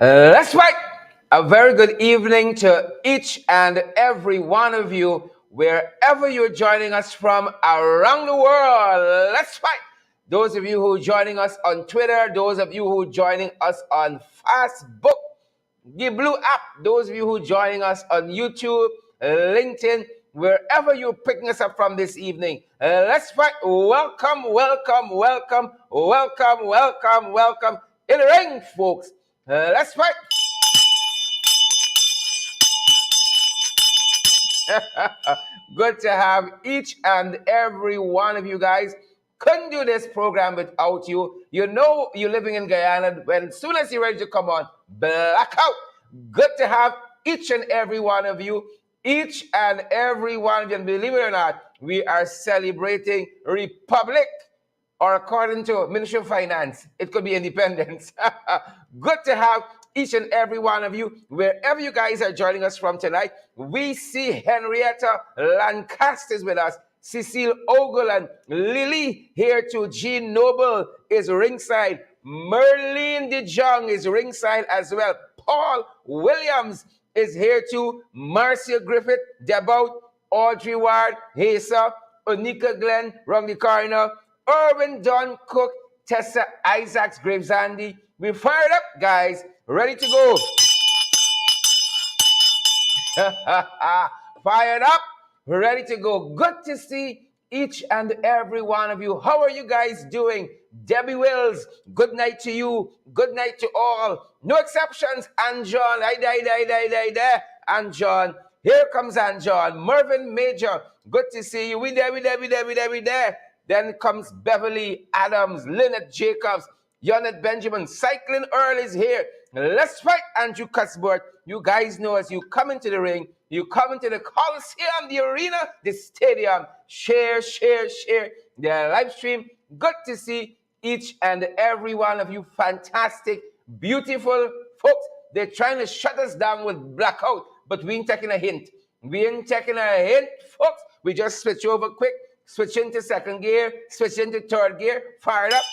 That's right. A very good evening to each and every one of you, wherever you're joining us from around the world. That's right. Those of you who are joining us on Twitter, those of you who are joining us on Facebook, the Blue app, those of you who are joining us on YouTube, LinkedIn, wherever you're picking us up from this evening. Let's fight. Welcome, welcome, welcome, welcome, welcome, welcome. In the ring, folks. Let's fight. Good to have each and every one of you guys. Couldn't do this program without you. You know you're living in Guyana. When as soon as you're ready to come on, blackout. Good to have each and every one of you. Each and every one of you. And believe it or not, we are celebrating Republic, or according to Ministry of Finance, it could be independence. Good to have each and every one of you, wherever you guys are joining us from tonight. We see Henrietta Lancaster is with us, Cecile Ogle and Lily here too. Jean Noble is ringside. Merlene De Jong is ringside as well. Paul Williams is here too. Marcia Griffith, Debout, Audrey Ward, Hesa, Onika Glenn, Rongi Carner, Irvin Don Cook, Tessa Isaacs, Graves Andy. We fired up, guys. Ready to go. Fired up, ready to go. Good to see each and every one of you. How are you guys doing? Debbie Wills, good night to you. Good night to all. No exceptions. And John, I. And John. Here comes and John. Mervyn Major, good to see you. We there. Then comes Beverly Adams, Lynette Jacobs, Yonet Benjamin, Cycling Earl is here. Let's fight, Andrew Cuthbert. You guys know as you come into the ring, you come into the Coliseum, the arena, the stadium. Share the live stream. Good to see each and every one of you. Fantastic, beautiful folks. They're trying to shut us down with blackout, but we ain't taking a hint. We ain't taking a hint, folks. We just switch over quick, switch into second gear, switch into third gear, fire it up.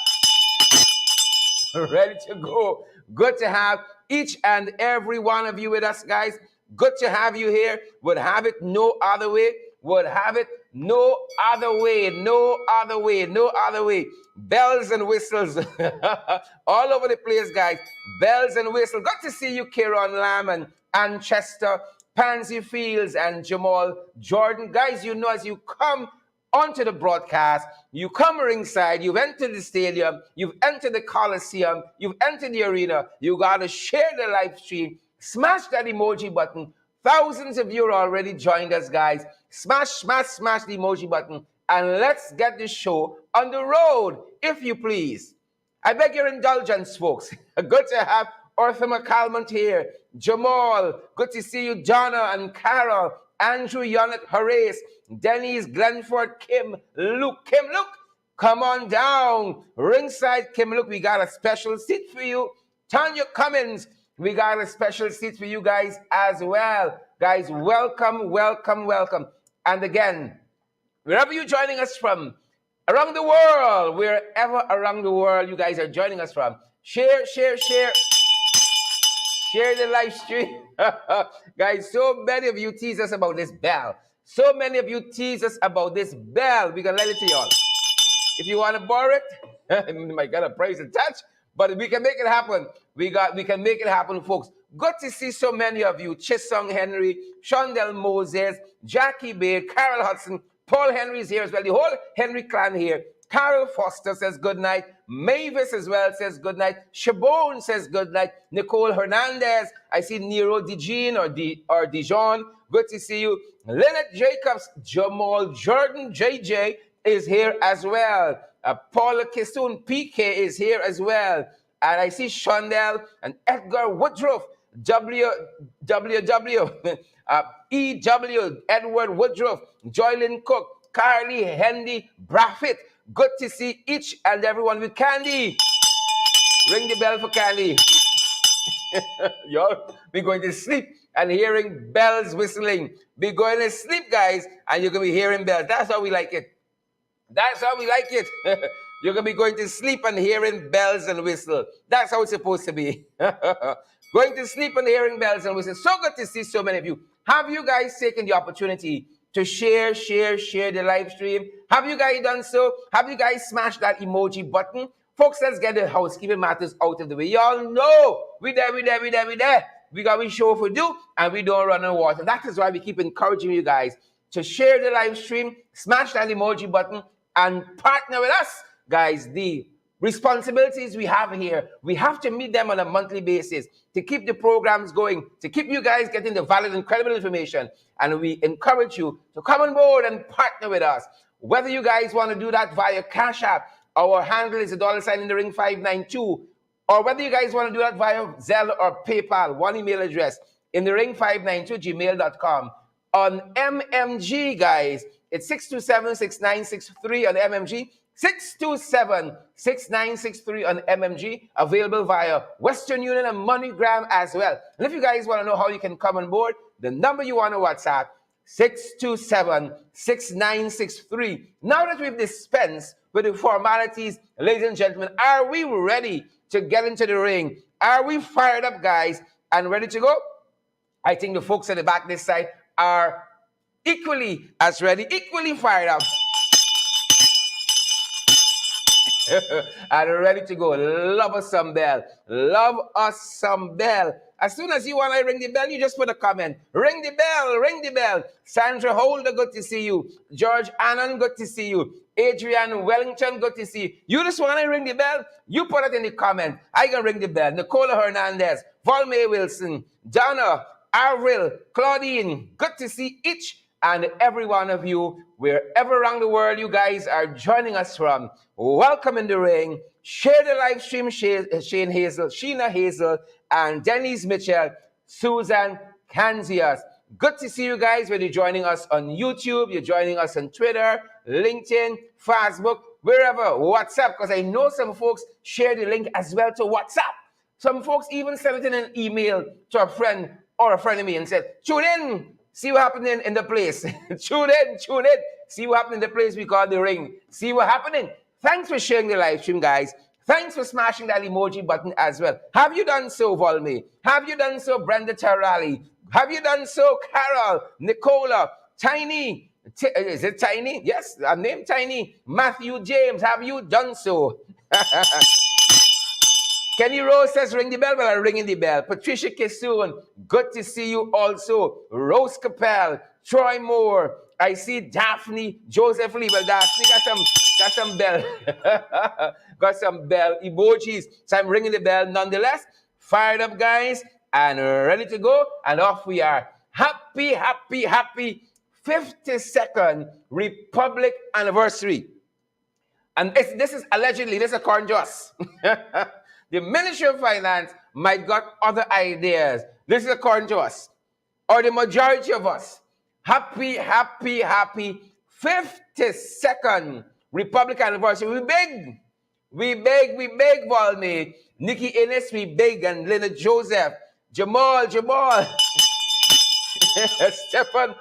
Ready to go. Good to have each and every one of you with us, guys. Good to have you here. Would have it no other way. Would have it no other way. No other way. No other way. Bells and whistles all over the place, guys. Bells and whistles. Good to see you, Kieran Lamb and Anchester, Pansy Fields and Jamal Jordan. Guys, you know as you come onto the broadcast, you come ringside, you've entered the stadium, you've entered the Coliseum, you've entered the arena, you got to share the live stream, smash that emoji button. Thousands of you are already joined us, guys. Smash the emoji button, and let's get this show on the road, if you please. I beg your indulgence, folks. Good to have Arthur McCalmont here. Jamal, good to see you. Donna and Carol, Andrew, Yonet, Horace, Denise, Glenford, Kim, Luke. Kim, Luke, come on down. Ringside, Kim, Luke, we got a special seat for you. Tanya Cummins, we got a special seat for you guys as well. Guys, welcome, welcome, welcome. And again, wherever you're joining us from, around the world, wherever around the world you guys are joining us from, share the live stream. Guys, so many of you tease us about this bell. So many of you tease us about this bell. We can let it to y'all. If you want to borrow it, it might get a price attached, but we can make it happen. We can make it happen, folks. Good to see so many of you. Chisung Henry, Shondell Moses, Jackie Baird, Carol Hudson, Paul Henry's here as well. The whole Henry clan here. Carol Foster says good night. Mavis as well says good night. Shabone says good night. Nicole Hernandez. I see Nero DeJean or Dijon. Good to see you. Lynette Jacobs, Jamal Jordan, JJ is here as well. Paula Kisoon, PK is here as well. And I see Shondell and Edgar Woodruff, WWW, EW, Edward Woodruff, Joylyn Cook, Carly Hendy Braffett. Good to see each and everyone with Candy. Ring the bell for Candy. Y'all, we're going to sleep and hearing bells whistling. We're going to sleep, guys, and you're going to be hearing bells. That's how we like it. That's how we like it. You're going to be going to sleep and hearing bells and whistle. That's how it's supposed to be. Going to sleep and hearing bells and whistle. So good to see so many of you. Have you guys taken the opportunity to share the live stream? Have you guys done so? Have you guys smashed that emoji button? Folks, let's get the housekeeping matters out of the way. Y'all know we there. We got we show for do, and we don't run on water. That is why we keep encouraging you guys to share the live stream, smash that emoji button, and partner with us. Guys, the responsibilities we have here, we have to meet them on a monthly basis to keep the programs going, to keep you guys getting the valid and credible information. And we encourage you to come on board and partner with us. Whether you guys want to do that via Cash App, our handle is $sign in the ring 592, or whether you guys want to do that via Zelle or PayPal, one email address, in the ring 592 gmail.com. On MMG, guys, it's 627-6963 on MMG. 627-6963 on MMG, available via Western Union and MoneyGram as well. And if you guys want to know how you can come on board, the number you want to WhatsApp, 627-6963. Now that we've dispensed with the formalities, ladies and gentlemen, are we ready to get into the ring? Are we fired up, guys, and ready to go? I think the folks at the back this side are equally as ready, equally fired up. And ready to go. Love us some bell. Love us some bell. As soon as you want to ring the bell, you just put a comment. Ring the bell, ring the bell. Sandra Holder, good to see you. George Annan, good to see you. Adrian Wellington, good to see you. You just want to ring the bell? You put it in the comment. I can ring the bell. Nicola Hernandez, Volmay Wilson, Donna, Avril, Claudine, good to see each and every one of you, wherever around the world you guys are joining us from. Welcome in the ring. Share the live stream, Shane Hazel, Sheena Hazel, and Denise Mitchell, Susan Kanzias. Good to see you guys when you're joining us on YouTube, you're joining us on Twitter, LinkedIn, Facebook, wherever, WhatsApp, because I know some folks share the link as well to WhatsApp. Some folks even send it in an email to a friend or a friend of me and said, tune in. See what happening in the place. Tune in. See what happened in the place we call the ring. See what happening. Thanks for sharing the live stream, guys. Thanks for smashing that emoji button as well. Have you done so, Volme? Have you done so, Brenda Tarali? Have you done so, Carol, Nicola, Tiny? Is it Tiny? Yes, I'm named Tiny. Matthew James, have you done so? Kenny Rose says, ring the bell. Well, I'm ringing the bell. Patricia Kissoon, good to see you also. Rose Capel, Troy Moore. I see Daphne, Joseph Lee. Well, Daphne got some bell. Got some bell emojis. So I'm ringing the bell nonetheless. Fired up, guys, and ready to go. And off we are. Happy 52nd Republic anniversary. And this is allegedly, this is according to us. The Ministry of Finance might got other ideas. This is according to us, or the majority of us. Happy 52nd Republic anniversary. We beg, Volney. Nikki Innes, we beg, and Leonard Joseph. Jamal. Stephen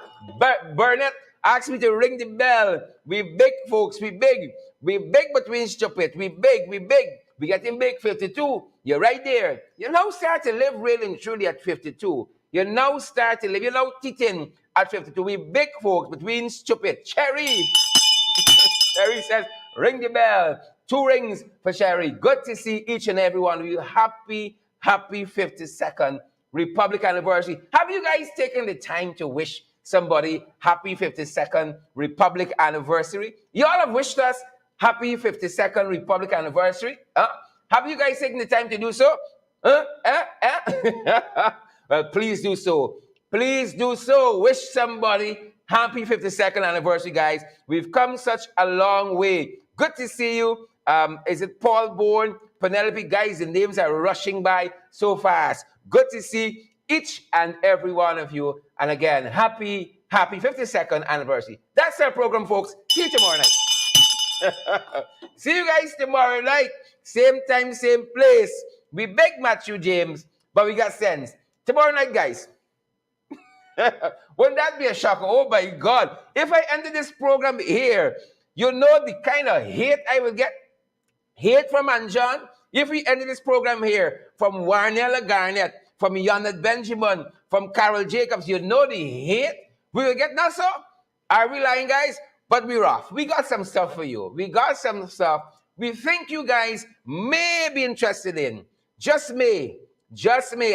Burnett asked me to ring the bell. We beg, folks, we beg. We beg between stupid. We beg. We getting big 52. You're right there. You now start to live really and truly at 52. You now start to live. You now teaching at 52. We big folks between stupid. Cherry. Cherry says, ring the bell. 2 rings for Cherry. Good to see each and every one of you. Happy 52nd Republic anniversary. Have you guys taken the time to wish somebody happy 52nd Republic anniversary? You all have wished us happy 52nd Republic anniversary. Have you guys taken the time to do so? Well, please do so. Please do so. Wish somebody happy 52nd anniversary, guys. We've come such a long way. Good to see you. Is it Paul Bourne? Penelope, guys, the names are rushing by so fast. Good to see each and every one of you. And again, happy 52nd anniversary. That's our program, folks. See you tomorrow night. See you guys tomorrow night. Same time, same place. We beg Matthew James, but we got sense. Tomorrow night, guys. Wouldn't that be a shocker? Oh my God. If I ended this program here, you know the kind of hate I will get. hate from Anjan. If we ended this program here from Warnella Garnett, from Yonette Benjamin, from Carol Jacobs, you know the hate we will get now, so are we lying, guys? But we're off. We got some stuff for you. We got some stuff we think you guys may be interested in. Just may.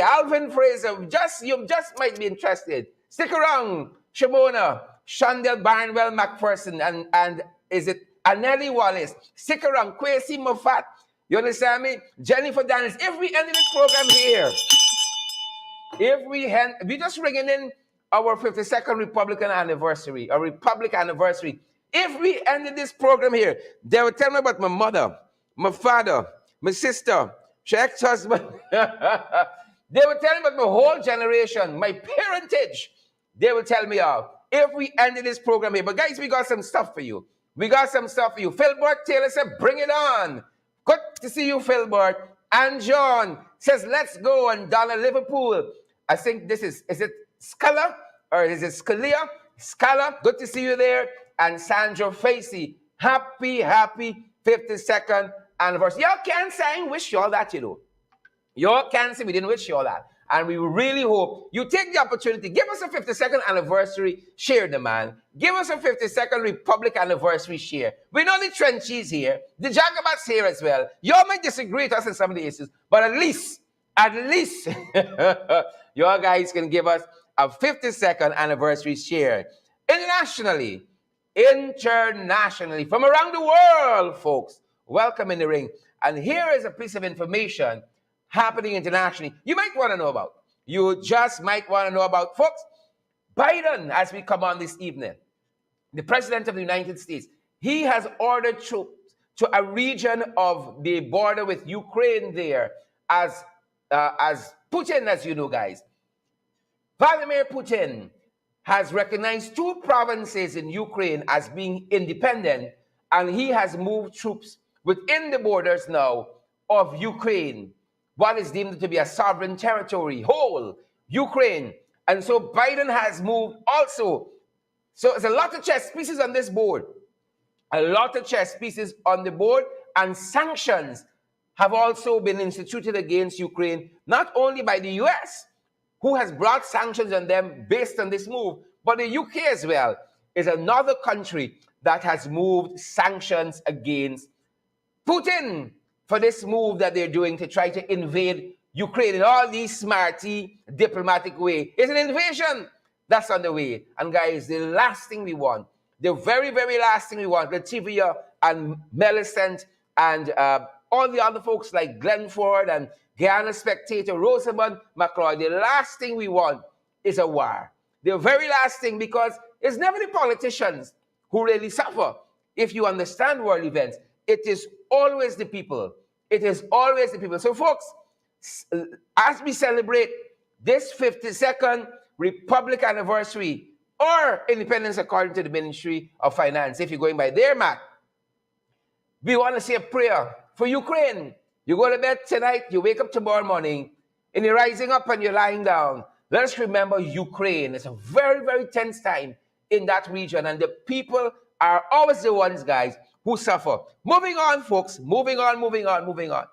Alvin Fraser, you just might be interested. Stick around. Shimona, Shondell Barnwell McPherson, and is it Anneli Wallace? Stick around. Kwesi Moffat. You understand me? Jennifer Daniels. If we end this program here, we just ringing in our 52nd Republican anniversary, our Republic anniversary. If we ended this program here, they would tell me about my mother, my father, my sister, my ex-husband. They would tell me about my whole generation, my parentage. They will tell me of. If we ended this program here. But guys, we got some stuff for you. Philbert Taylor said, bring it on. Good to see you, Philbert. And John says, let's go. And Donna Liverpool. I think is it Scala? Or is it Scalia? Scala, good to see you there. And Sandra Facey, happy 52nd anniversary. Y'all can't say I wish y'all that, you know. Y'all can't say we didn't wish y'all that. And we really hope you take the opportunity. Give us a 52nd anniversary share, the man. Give us a 52nd Republic anniversary share. We know the trenches here. The Jagabats here as well. Y'all might disagree with us in some of the issues. But at least, y'all guys can give us a 52nd anniversary share. Internationally, from around the world, folks. Welcome in the ring. And here is a piece of information happening internationally you might want to know about. You just might want to know about, folks. Biden, as we come on this evening, the President of the United States, he has ordered troops to a region of the border with Ukraine there as Putin, as you know, guys. Vladimir Putin has recognized 2 provinces in Ukraine as being independent, and he has moved troops within the borders now of Ukraine, what is deemed to be a sovereign territory, whole Ukraine. And so Biden has moved also. So there's a lot of chess pieces on this board. And sanctions have also been instituted against Ukraine, not only by the US, who has brought sanctions on them based on this move, but the UK as well is another country that has moved sanctions against Putin for this move that they're doing to try to invade Ukraine in all these smarty, diplomatic way. It's an invasion that's on the way. And guys, the last thing we want, the very, very last thing we want, Lativia and Millicent and all the other folks like Glenn Ford and Guyana Spectator, Rosamund McCloy, the last thing we want is a war. The very last thing, because it's never the politicians who really suffer. If you understand world events, it is always the people. So folks, as we celebrate this 52nd Republic anniversary or independence according to the Ministry of Finance, if you're going by their math, we want to say a prayer for Ukraine. You go to bed tonight, you wake up tomorrow morning, and you're rising up and you're lying down. Let us remember Ukraine. It's a very, very tense time in that region, and the people are always the ones, guys, who suffer. Moving on, folks. Moving on.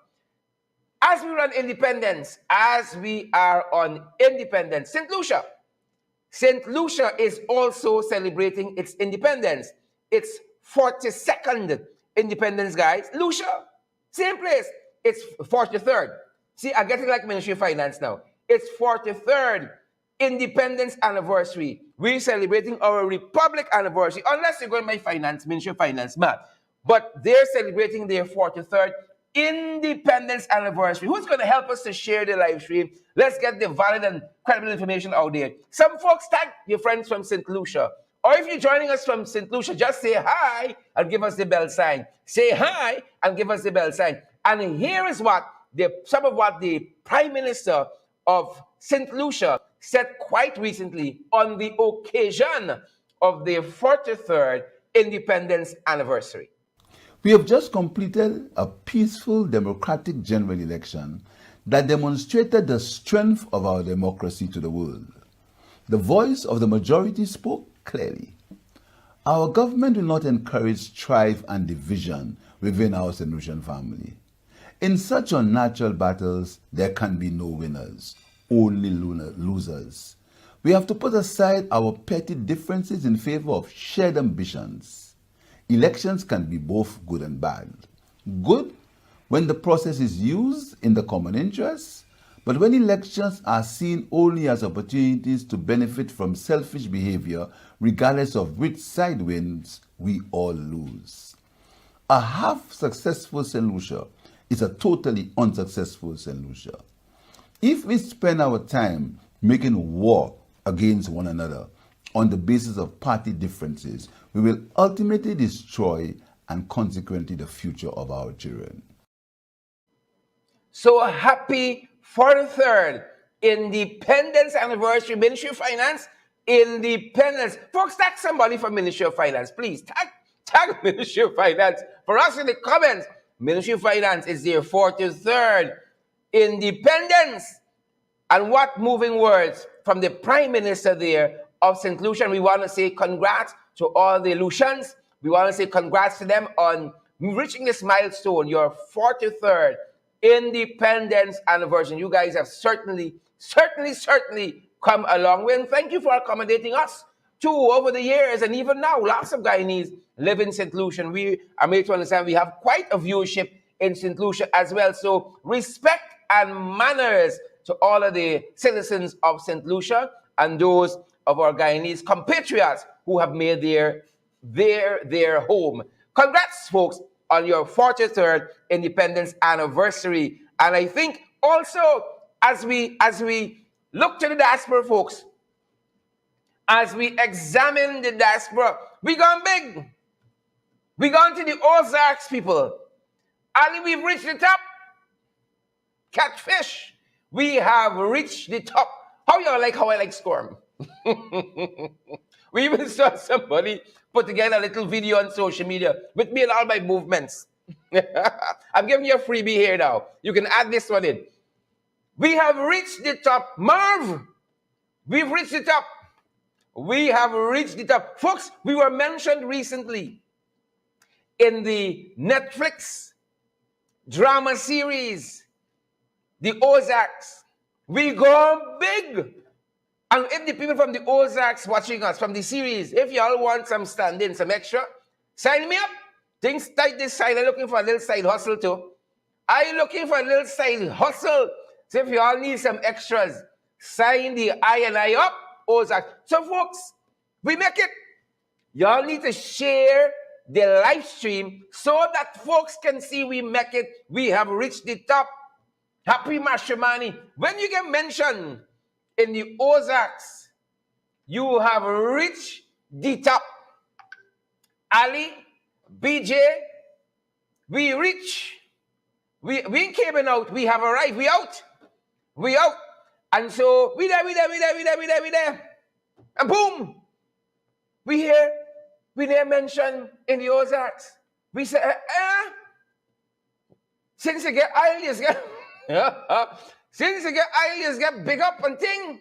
As we run independence, St. Lucia is also celebrating its independence. Its 42nd independence, guys. Lucia, same place. It's 43rd. See, I'm getting like Ministry of Finance now. It's 43rd independence anniversary. We're celebrating our Republic anniversary, unless you're going by finance, Ministry of Finance math. But they're celebrating their 43rd independence anniversary. Who's going to help us to share the live stream? Let's get the valid and credible information out there. Some folks tag your friends from St. Lucia. Or if you're joining us from St. Lucia, just say hi and give us the bell sign. Say hi and give us the bell sign. And here is some of what the Prime Minister of St. Lucia said quite recently on the occasion of the 43rd independence anniversary. We have just completed a peaceful democratic general election that demonstrated the strength of our democracy to the world. The voice of the majority spoke clearly. Our government will not encourage strife and division within our St. Lucian family. In such unnatural battles, there can be no winners, only losers. We have to put aside our petty differences in favor of shared ambitions. Elections can be both good and bad. Good when the process is used in the common interest, but when elections are seen only as opportunities to benefit from selfish behavior, regardless of which side wins, we all lose. A half-successful St. Lucia is a totally unsuccessful St. Lucia. If we spend our time making war against one another on the basis of party differences, we will ultimately destroy and consequently the future of our children. So happy 43rd Independence Anniversary, Ministry of Finance. Independence. Folks, tag somebody from Ministry of Finance, please. Tag Ministry of Finance. For us in the comments, Ministry of Finance is their 43rd Independence. And what moving words from the Prime Minister there of St. Lucian. We want to say congrats to all the Lucians. We want to say congrats to them on reaching this milestone, your 43rd Independence Anniversary. You guys have certainly come a long way. And thank you for accommodating us too over the years. And even now, lots of Guyanese live in St. Lucian. We are made to understand we have quite a viewership in St. Lucia as well. So respect and manners to all of the citizens of St. Lucia and those of our Guyanese compatriots who have made their home. Congrats, folks, on your 43rd Independence Anniversary. And I think also, as we look to the diaspora, folks, as we examine the diaspora, we gone big. We gone to the Ozarks, people. Ali, we've reached the top. Catfish. We have reached the top. How I like Squirm? We even saw somebody put together a little video on social media with me and all my movements. I'm giving you a freebie here now. You can add this one in. We have reached the top. Marv, we've reached the top. We have reached the top. Folks, we were mentioned recently in the Netflix drama series, The Ozarks. We go big. And if the people from the Ozarks watching us from the series, if y'all want some stand-in, some extra, sign me up. Things tight this side. I'm looking for a little side hustle too. I'm looking for a little side hustle. So if y'all need some extras, sign the I up, Ozarks. So folks, we make it. Y'all need to share the live stream so that folks can see we make it. We have reached the top. Happy Mashimani. When you get mentioned in the Ozarks, you have reached the top. Ali, BJ, we reach. We ain't came out. We have arrived. We out. We out. And so we there. And boom. We there mentioned in the Ozarks. We say, since you get alias, since you get alias, get big up and thing.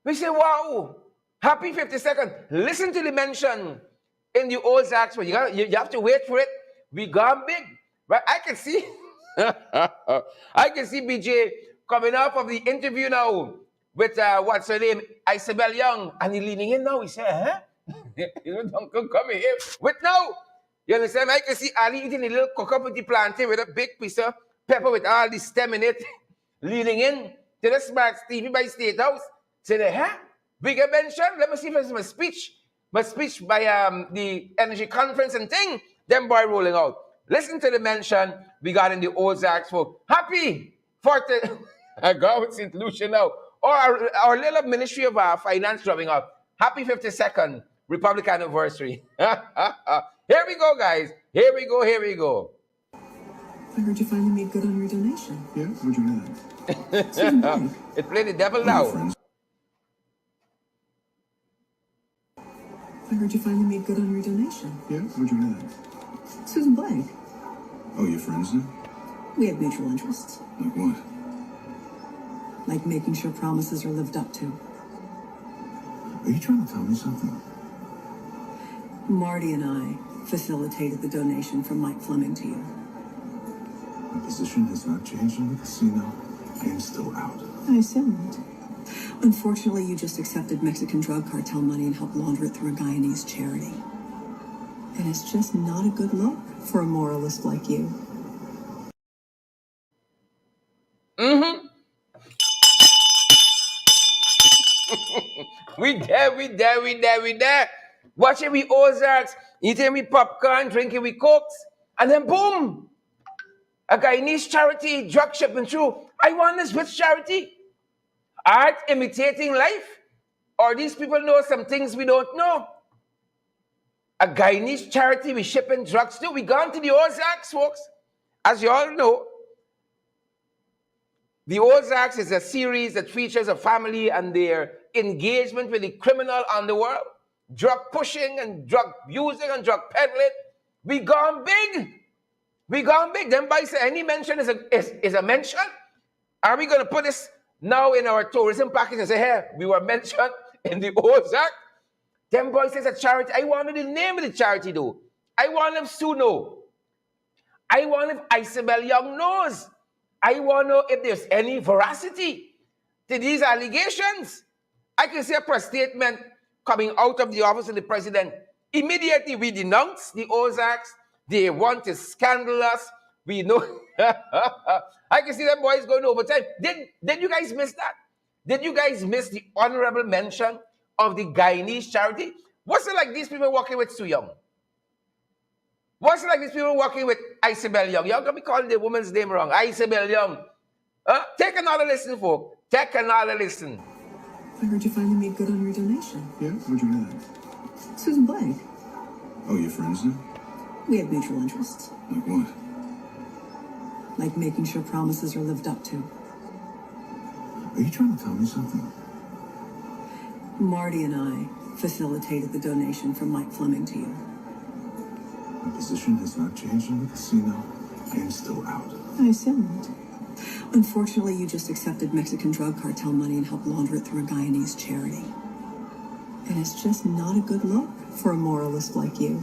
We say, wow, happy 52nd. Listen to the mention in the Ozarks. You have to wait for it. We gone big. Right? I can see BJ coming up of the interview now with what's her name, Isabel Young, and he leaning in now. He said, huh? Don't come here. Wait now. You understand? I can see Ali eating a little cook-up with the plantain with a big piece of pepper with all the stem in it, leaning in to the Smart Stevie by State House. Said, huh? Bigger mention? Let me see if it's my speech. My speech by the energy conference and thing. Them boy rolling out. Listen to the mention we got in the Ozarks for happy 40th. I go with St. Lucia now. Or our little Ministry of Finance dropping up. Happy 52nd Republic Anniversary. Here we go, guys. Here we go. I heard you finally made good on your donation. Yeah? What'd you know? It played the devil now. I heard you finally made good on your donation. Yeah? What'd you know? Susan Blake. Oh, you're friends now? We have mutual interests. Like what? Like making sure promises are lived up to. Are you trying to tell me something? Marty and I facilitated the donation from Mike Fleming to you. My position has not changed in the casino. I am still out. I assumed. Unfortunately, you just accepted Mexican drug cartel money and helped launder it through a Guyanese charity. And it's just not a good look for a moralist like you. We there. Watching we Ozarks, eating we popcorn, drinking we cokes, and then boom! A Guyanese charity drug shipping through. I want this which charity? Art imitating life? Or these people know some things we don't know? A Guyanese charity we shipping drugs to. We gone to the Ozarks, folks. As you all know, the Ozarks is a series that features a family and their engagement with the criminal underworld, drug pushing and drug using and drug peddling. We gone big. We gone big. Then by say any mention is a mention. Are we going to put this now in our tourism package and say, hey, we were mentioned in the Ozark? Them boys says a charity. I wanted the name of the charity though. I want if Sue know. I want if Isabel Young knows. I want to know if there's any veracity to these allegations. I can see a press statement coming out of the office of the president. Immediately we denounce the Ozarks. They want to scandal us. We know. I can see them boys going overtime. Did you guys miss that? Did you guys miss the honorable mention of the Guyanese charity? What's it like these people working with Sue Young? What's it like these people working with Isabel Young? Y'all gonna be calling the woman's name wrong. Isabel Young. Take another listen, folks. Take another listen. I heard you finally made good on your donation. Yeah? Where'd you hear that? Susan Blake. Oh, you're friends now? We have mutual interests, Like what? like making sure promises are lived up to. Are you trying to tell me something? Marty and I facilitated the donation from Mike Fleming to you. My position has not changed in the casino. I am still out. I assumed. Unfortunately, you just accepted Mexican drug cartel money and helped launder it through a Guyanese charity. And it's just not a good look for a moralist like you.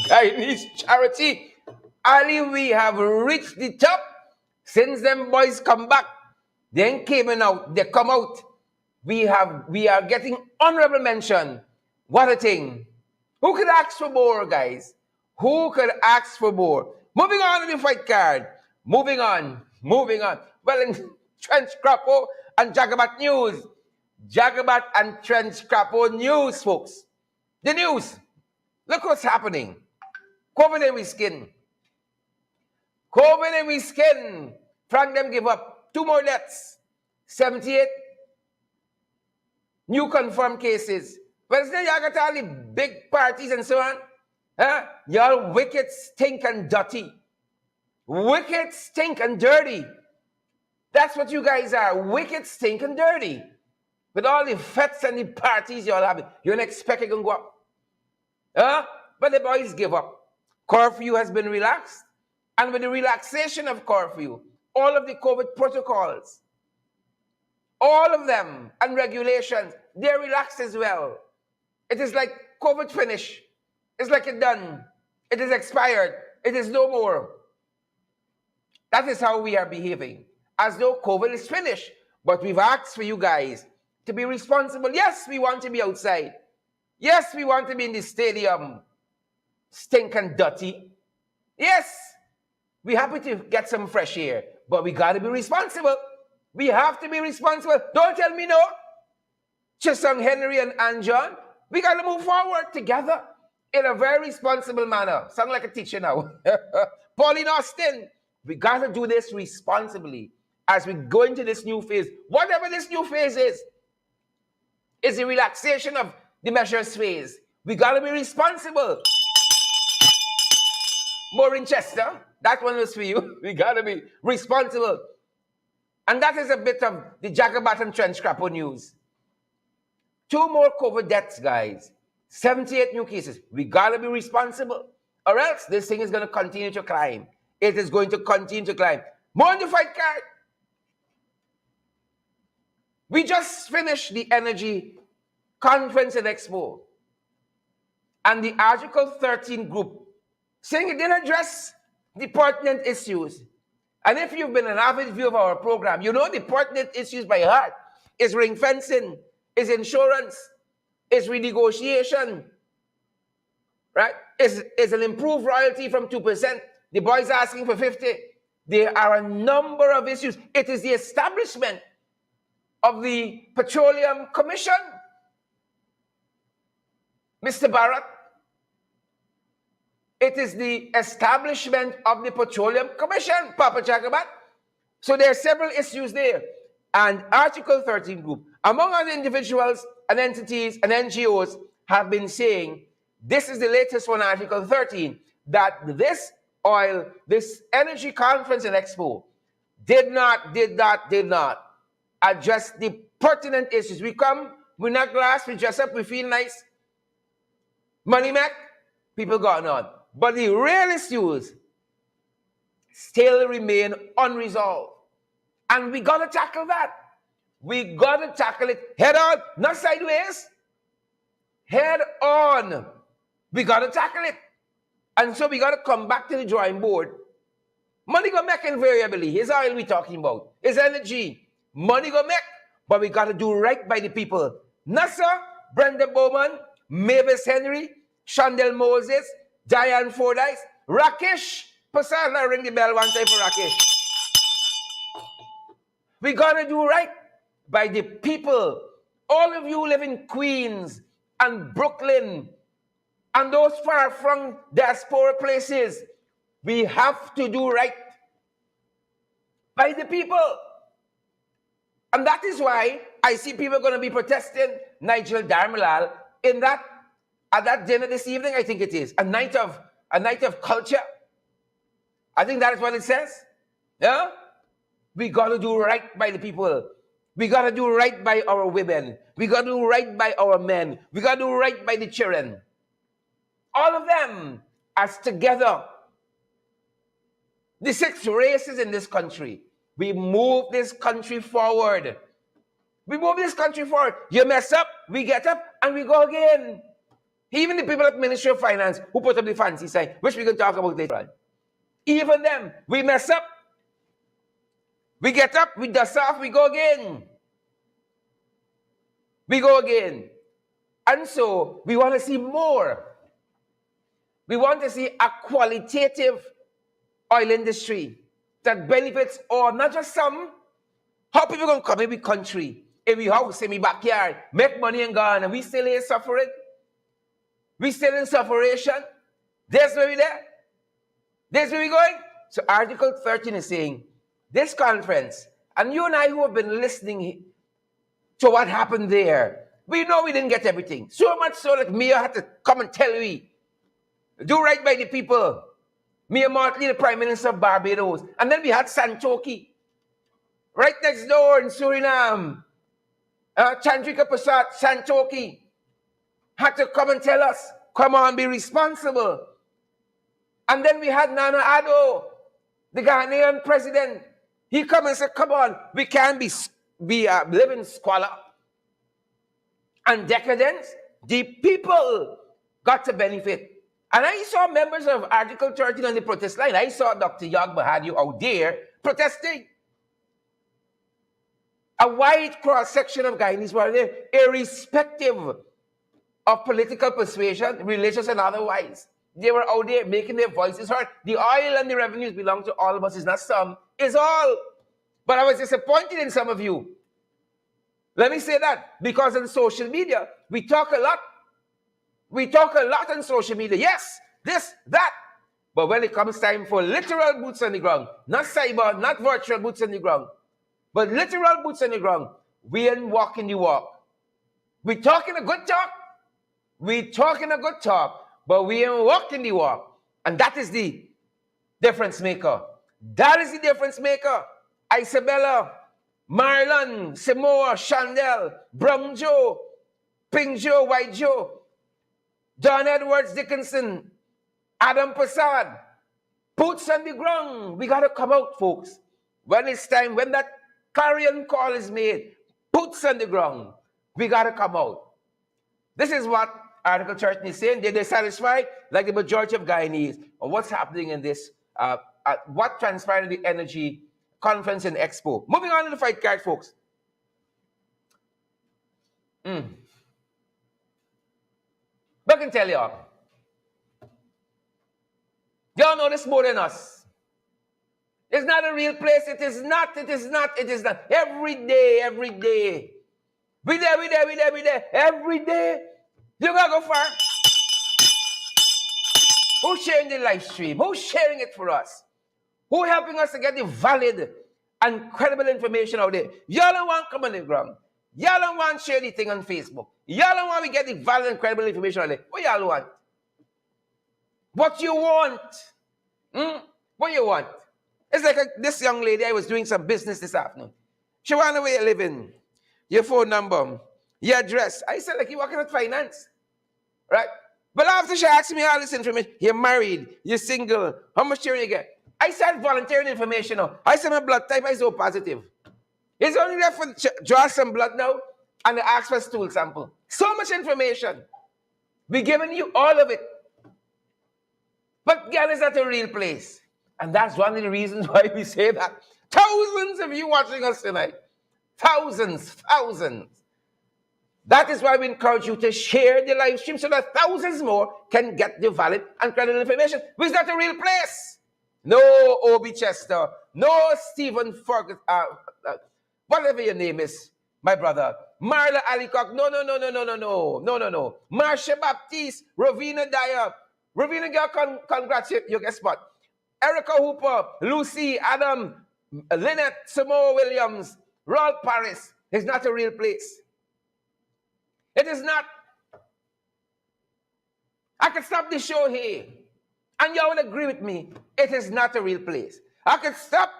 Guyanese charity. Ali, we have reached the top. Since them boys come back, then came out, they come out. We are getting honorable mention. What a thing. Who could ask for more, guys? Who could ask for more? Moving on to the fight card. Moving on. Well, in Trench Crapo and Jagabat News. Jagabat and Trench Crapo News, folks. The news. Look what's happening. COVID and we skin. COVID and we skin. Frank them give up 2 more deaths. 78 new confirmed cases. Well, still y'all got all the big parties and so on. Huh? Y'all wicked, stink, and dirty. Wicked, stink, and dirty. That's what you guys are. Wicked, stink, and dirty. With all the fetes and the parties y'all have, you don't expect it to go up. Huh? But the boys give up. Curfew has been relaxed. And with the relaxation of curfew, all of the COVID protocols, all of them, and regulations, they're relaxed as well. It is like COVID finish. It's like it done. It is expired. It is no more. That is how we are behaving. As though COVID is finished. But we've asked for you guys to be responsible. Yes, we want to be outside. Yes, we want to be in the stadium. Stink and dirty. Yes, we're happy to get some fresh air. But we got to be responsible. We have to be responsible. Don't tell me no. Chisung, Henry, and Anjon, we got to move forward together in a very responsible manner. Sound like a teacher now. Pauline Austin, we got to do this responsibly as we go into this new phase. Whatever this new phase is the relaxation of the measures phase. We got to be responsible. Maureen Chester, that one was for you. We got to be responsible. And that is a bit of the Jagabat and Trench Crapo news. 2 more COVID deaths, guys. 78 new cases. We got to be responsible. Or else this thing is going to continue to climb. It is going to continue to climb. More on the fight card. We just finished the energy conference and expo, and the Article 13 group saying it didn't address the pertinent issues. And if you've been an avid viewer of our program, you know the pertinent issues by heart. Is ring fencing, is insurance, is renegotiation, right? Is an improved royalty from 2%. The boys are asking for 50. There are a number of issues. It is the establishment of the Petroleum Commission. Mr. Barrett, it is the establishment of the Petroleum Commission, Papa Jagabat. So there are several issues there. And Article 13 group, among other individuals and entities and NGOs, have been saying, this is the latest one, Article 13, that this energy conference and expo did not address the pertinent issues. We come, we're not glass, we dress up, we feel nice. Money Mac, people going on. But the real issues still remain unresolved. And we got to tackle that. We got to tackle it head on, not sideways. Head on. We got to tackle it. And so we got to come back to the drawing board. Money go make invariably. Here's oil we talking about. It's energy. Money go make, but we got to do right by the people. Nasa, Brenda Bowman, Mavis Henry, Chandel Moses, Diane Fordyce, Rakesh Pasana, ring the bell one time for Rakesh. We got to do right by the people. All of you live in Queens and Brooklyn and those far from diaspora places. We have to do right by the people. And that is why I see people going to be protesting Nigel Darmalal at that dinner this evening, I think it is. A night of culture. I think that is what it says. Yeah? We got to do right by the people. We got to do right by our women. We got to do right by our men. We got to do right by the children. All of them as together. The 6 races in this country. We move this country forward. We move this country forward. You mess up, we get up, and we go again. Even the people at Ministry of Finance who put up the fancy sign, which we can talk about later on. Even them, we mess up, we get up, we dust off, we go again. We go again. And so we want to see more. We want to see a qualitative oil industry that benefits all, not just some. How people going to come in the country, in the house, in the backyard, make money and gone, and we still here suffering? We still in sufferation? That's where we're there. That's where we're going. So Article 13 is saying, this conference, and you and I who have been listening to what happened there, we know we didn't get everything. So much so that Mia had to come and tell me, do right by the people. Mia Motley, the Prime Minister of Barbados. And then we had Santoki, right next door in Suriname. Chandrika Prasad, Santoki, had to come and tell us, come on, be responsible. And then we had Nana Addo, the Ghanaian president. He come and said, come on, we can't be living squalor and decadence. The people got to benefit. And I saw members of Article 13 on the protest line. I saw Dr. Yag Bahadur out there protesting. A wide cross-section of Guyanese were there, irrespective of political persuasion, religious and otherwise. They were out there making their voices heard. The oil and the revenues belong to all of us. It's not some, it's all. But I was disappointed in some of you. Let me say that, because on social media, we talk a lot. We talk a lot on social media. Yes, this, that. But when it comes time for literal boots on the ground, not cyber, not virtual boots on the ground, but literal boots on the ground, we ain't walking the walk. We talking a good talk. We talking a good talk, but we ain't walking the walk. And that is the difference maker. That is the difference maker. Isabella, Marlon, Samoa, Chandel, Brown Joe, Pink Joe, White Joe, John Edwards Dickinson, Adam Prasad, boots on the ground. We got to come out, folks. When it's time, when that clarion call is made, boots on the ground. We got to come out. This is what Article 13 is saying. They're satisfied, like the majority of Guyanese, on what's happening in this, what transpired in the energy conference and expo. Moving on to the fight card, folks. But I can tell y'all know this more than us. It's not a real place. It is not. Every day. We there. Every day. You gotta go far. Who's sharing the live stream? Who's sharing it for us? Who helping us to get the valid and credible information out there? Y'all don't want to come on the ground. Y'all don't want to share the thing on Facebook. Y'all don't want to get the valid and credible information out there. What y'all want? What you want? What you want? It's like this young lady, I was doing some business this afternoon. She wanted where you living, your phone number, your address. I said, like, you working at finance, right? But after she asked me all this information, you're married, you're single, how much cheering you get? I started volunteering information now. I said my blood type is O positive. It's only there for draw some blood now and ask for a stool sample. So much information. We're giving you all of it. But Ghana is not a real place. And that's one of the reasons why we say that. Thousands of you watching us tonight. Thousands. That is why we encourage you to share the live stream so that thousands more can get the valid and credible information. Which is not a real place. No Obi Chester. No Stephen Ferguson. Whatever your name is, my brother. Marla Alicock. No. Marsha Baptiste. Rovina Dyer. Rovina girl, congrats, you get spot. Erica Hooper, Lucy, Adam, Lynette, Samoa Williams, Ralph Paris. It's not a real place. It is not. I could stop the show here, and y'all would agree with me. It is not a real place. I could stop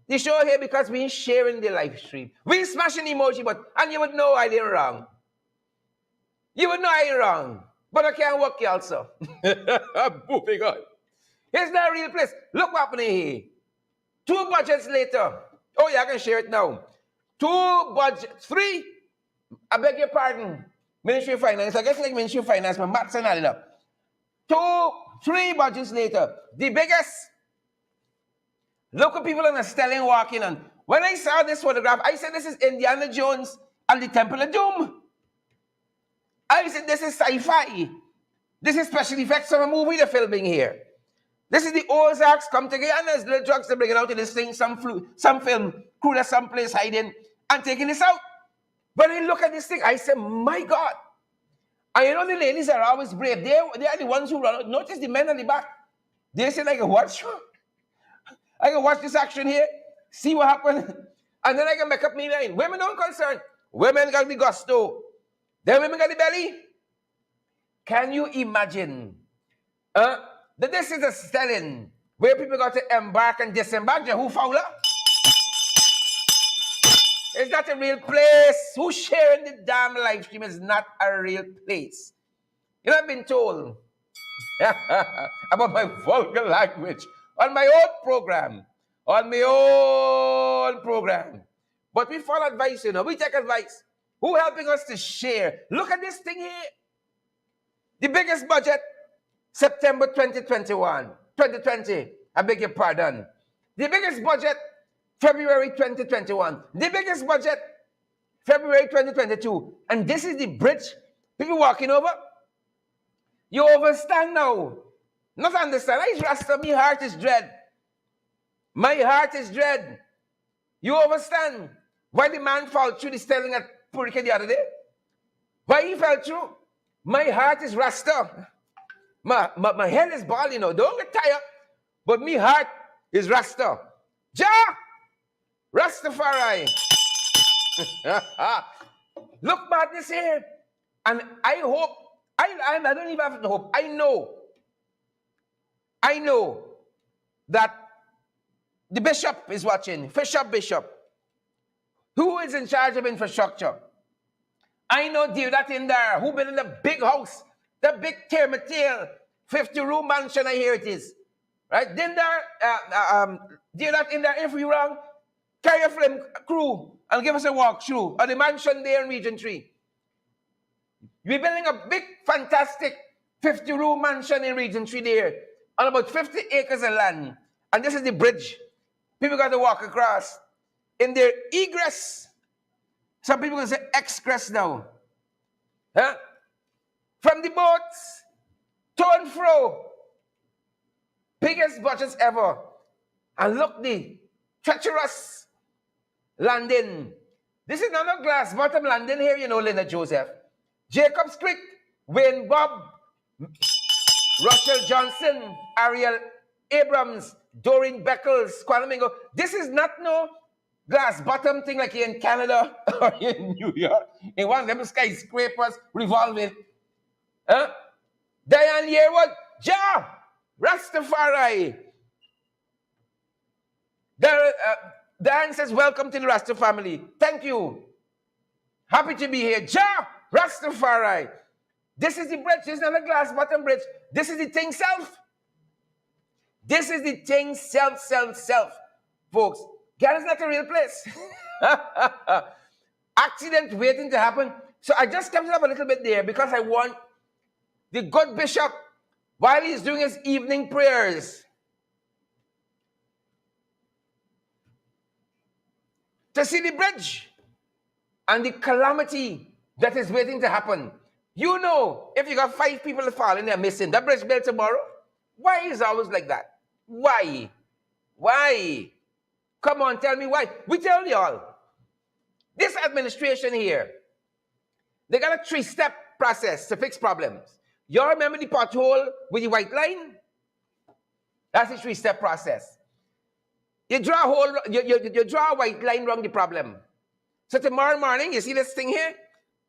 the show here because we're sharing the live stream. We're smashing the emoji button, and you would know I didn't wrong. You would know I ain't wrong. But I can't work you also. Moving on. It's not a real place. Look what happened here. 2 budgets later. Oh, yeah, I can share it now. 3. I beg your pardon. Ministry of Finance. I guess like Ministry of Finance, my maths and added up. 3 budgets later. The biggest. Local people on the Stelling walking on. When I saw this photograph, I said this is Indiana Jones and the Temple of Doom. I said, this is sci-fi. This is special effects of a movie they're filming here. This is the Ozarks come together, and there's little drugs they're bringing out in this thing, some film crew that's someplace hiding and taking this out. But I look at this thing, I say, my God. And you know the ladies are always brave. They are the ones who run out. Notice the men on the back. They say, I can watch this action here, see what happened, and then I can make up my mind. Women don't concern. Women got the gusto. Then women got the belly. Can you imagine that this is a Stelling where people got to embark and disembark? Who foul her? It's not a real place. Who's sharing the damn live stream is not a real place. You know, I've been told about my vulgar language on my own program. But we follow advice, you know. We take advice. Who helping us to share? Look at this thing here. The biggest budget, September 2020. I beg your pardon. The biggest budget, February 2021. The biggest budget, February 2022. And this is the bridge. People walking over. You overstand now. Not understand. I Rasta, my heart is dread. My heart is dread. You overstand why the man fell through the Stelling at Purike the other day? Why he fell through? My heart is Rasta. My head is bald, you know. Don't get tired. But my heart is Rasta. Jah! Rastafari. Look about this here. And I hope, I don't even have to hope. I know that the bishop is watching. Bishop. Who is in charge of infrastructure? I know that in there, who been in the big house, the big Termatale, 50-room mansion, I hear it is. Right? Then there, that in there, if we wrong, carry a film crew and give us a walkthrough of the mansion there in Region 3. We're building a big, fantastic 50-room mansion in Region 3 there on about 50 acres of land. And this is the bridge. People got to walk across. In their egress, some people can say exgress now. Huh? From the boats, to and fro. Biggest budgets ever. And look, the treacherous landing. This is not a glass bottom landing here, you know, Linda Joseph. Jacobs Creek, Wayne Bob, Russell Johnson, Ariel Abrams, Doreen Beckles, Kwame Mingo. This is not no glass bottom thing like here in Canada or in New York. In one of them skyscrapers revolving. Huh? Diane Yearwood, Ja, Rastafari. Diane says, welcome to the Rasta family. Thank you. Happy to be here. Ja, Rastafari. This is the bridge. This is not a glass bottom bridge. This is the thing self. This is the thing self. Folks, Ghana is not a real place. Accident waiting to happen. So I just kept it up a little bit there because I want the good bishop, while he's doing his evening prayers, to see the bridge and the calamity that is waiting to happen. You know, if you got 5 people falling there missing, that bridge built tomorrow? Why is it always like that? Why? Why? Come on, tell me why. We tell y'all. This administration here, they got a 3-step process to fix problems. You remember the pothole with the white line? That's a 3-step process. You draw a hole, you draw a white line around the problem. So tomorrow morning, you see this thing here?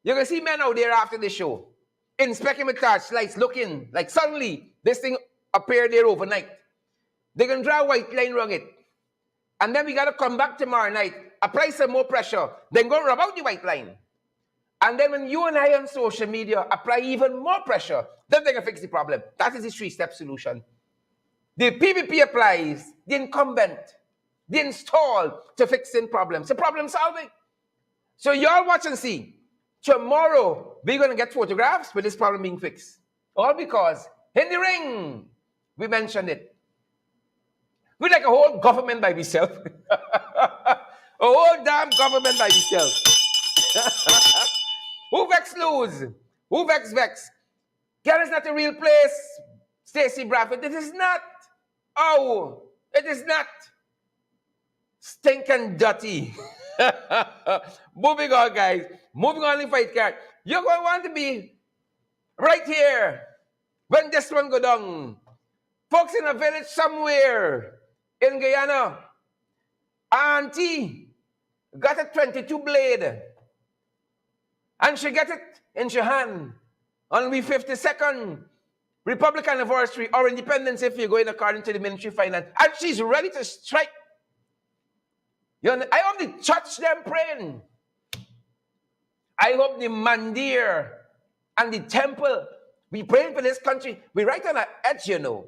You're going to see men out there after the show, inspecting with torchlights, looking, like suddenly this thing appeared there overnight. They're going to draw a white line around it. And then we got to come back tomorrow night, apply some more pressure, then go rub out the white line. And then when you and I on social media apply even more pressure, then they can fix the problem. That is the 3-step solution. The PPP applies, the incumbent, the installed to fixing problems. The problem solving. So y'all watch and see. Tomorrow, we're going to get photographs with this problem being fixed. All because in the ring, we mentioned it. We're like a whole government by itself. A whole damn government by itself. Who vex lose? Who vex vex? Ghana is not a real place, Stacey Bradford. It is not. Oh, it is not. Stinking dirty. Moving on, guys. Moving on in fight card. You're going to want to be right here when this one go down. Folks in a village somewhere in Guyana, auntie got a 22 blade. And she get it in her hand on the 52nd Republic anniversary or independence if you're going according to the Ministry of Finance. And she's ready to strike. You know, I hope the church them praying. I hope the mandir and the temple, we praying for this country. We're right on the edge, you know.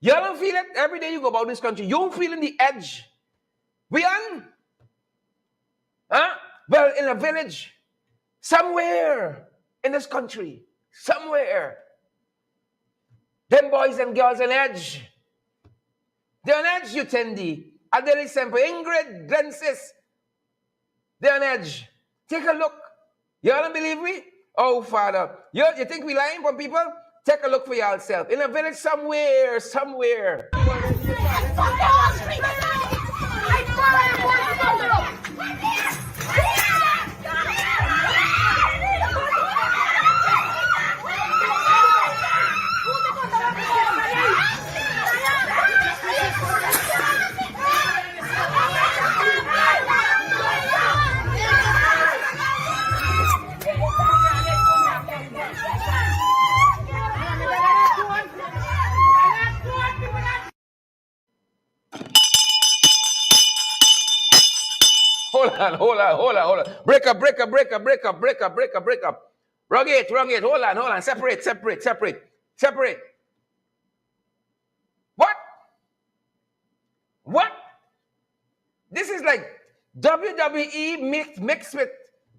You don't feel it every day you go about this country. You don't feel in the edge. We on? Huh? Well, in a village, somewhere in this country, somewhere, them boys and girls on edge. They're on edge, you Tendi. Adele Semple, Ingrid, Glensis. They're on edge. Take a look. You don't believe me? Oh, Father. You think we lying for people? Take a look for yourself. In a village somewhere. Hold on. Break up. Wrong it. Hold on. Separate. What? This is is like WWE mixed with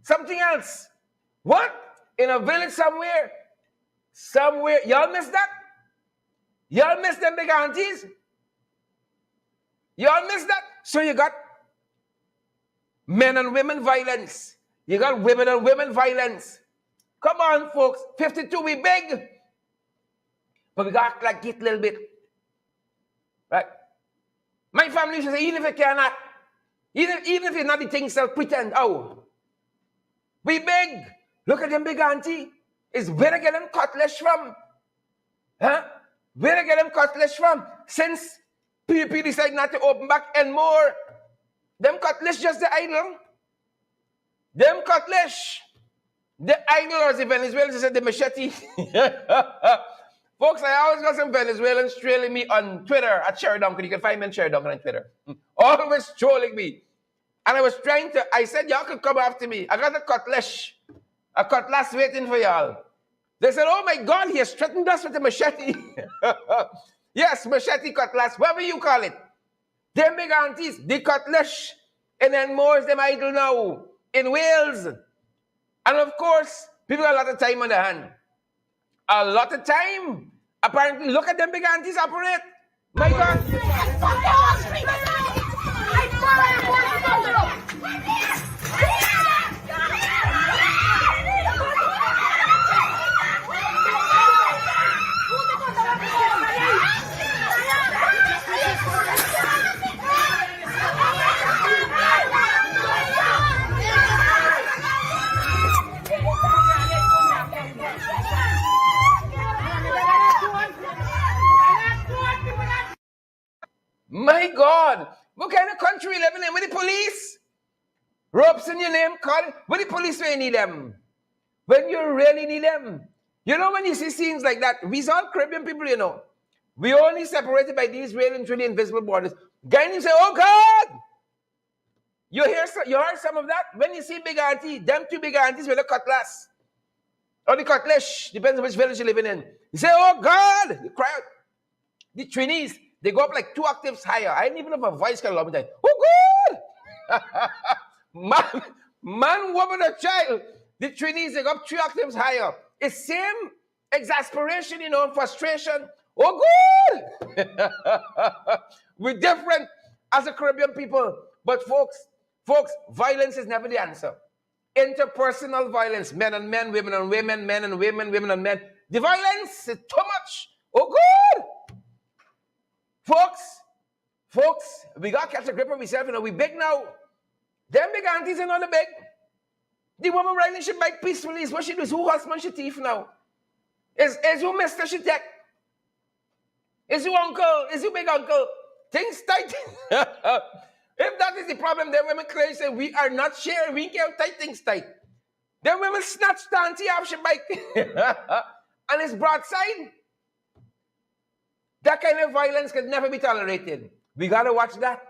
something else. What? In a village somewhere? Somewhere. Y'all miss that? Y'all miss them big aunties? Y'all miss that? So you got men and women violence. You got women and women violence. Come on, folks. 52, we big. But we got to act like it a little bit. Right? My family used to say, even if you cannot, even if you're not the thing, so pretend. Oh. We big. Look at them big auntie. It's where to get them cutlass from. Huh? Where to get them cutlass from? Since PUP decided not to open back and more, them cutlass just the idle. Them cutlass. The idle, or as the Venezuelans said, the machete. Folks, I always got some Venezuelans trailing me on Twitter at Sherry Duncan. You can find me on Sherry Duncan on Twitter. Always trolling me. And I said, y'all could come after me. I got a cutlass waiting for y'all. They said, oh my God, he has threatened us with a machete. Yes, machete, cutlass, whatever you call it. Them big aunties, the cutlass. And then more is them idle now in Wales. And of course, people got a lot of time on their hand. A lot of time. Apparently, look at them big aunties operate. My God. My God, what kind of country we living in? With the police? Ropes in your name, call it. With the police when you need them. When you really need them. You know, when you see scenes like that, we's all Caribbean people, you know. We only separated by these real and truly invisible borders. Guy, you say, oh God! You heard some of that? When you see big auntie, them two big aunties with a cutlass. Or the cutlass, depends on which village you're living in. You say, oh God! You cry out. The Trinis, they go up like 2 octaves higher. I didn't even know if a voice can allow me that. Oh, God! man, woman, or child. The Trinis, they go up 3 octaves higher. It's same exasperation, you know, frustration. Oh, good! We're different as a Caribbean people. But folks, violence is never the answer. Interpersonal violence, men and men, women and women, men and women, women and men. The violence is too much. Oh, good! Folks, we got to catch a grip on ourselves. You know, we big now. Them big aunties are not the big. The woman riding she bike peacefully is what she does. Who husband she thief now? Is who mister she take? Is you uncle? Is you big uncle? Things tight. If that is the problem, then women clearly say we are not sharing. We can't tight things tight. Then women snatch the auntie off she bike. And it's broadside. That kind of violence can never be tolerated. We got to watch that.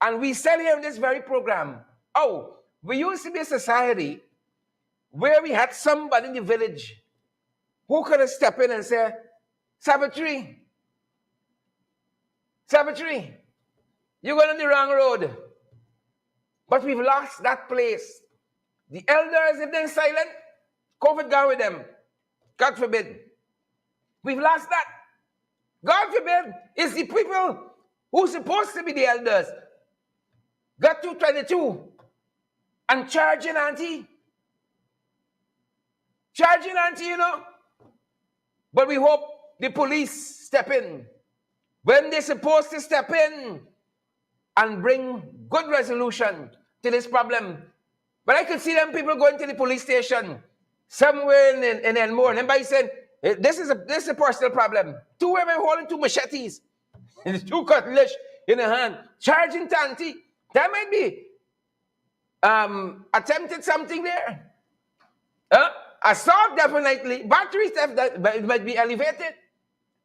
And we said here in this very program, oh, we used to be a society where we had somebody in the village who could have stepped in and said, Savitri, you're going on the wrong road. But we've lost that place. The elders, if they're silent, COVID gone with them. God forbid. We've lost that. God forbid, it's the people who's supposed to be the elders. Got 222 and charging auntie. You know. But we hope the police step in when they're supposed to step in and bring good resolution to this problem. But I could see them people going to the police station somewhere in Elmore, and everybody said, this is a personal problem. 2 women holding 2 machetes and 2 cutlass in the hand, charging auntie. That might be attempted something there. Assault definitely. Battery theft that might be elevated.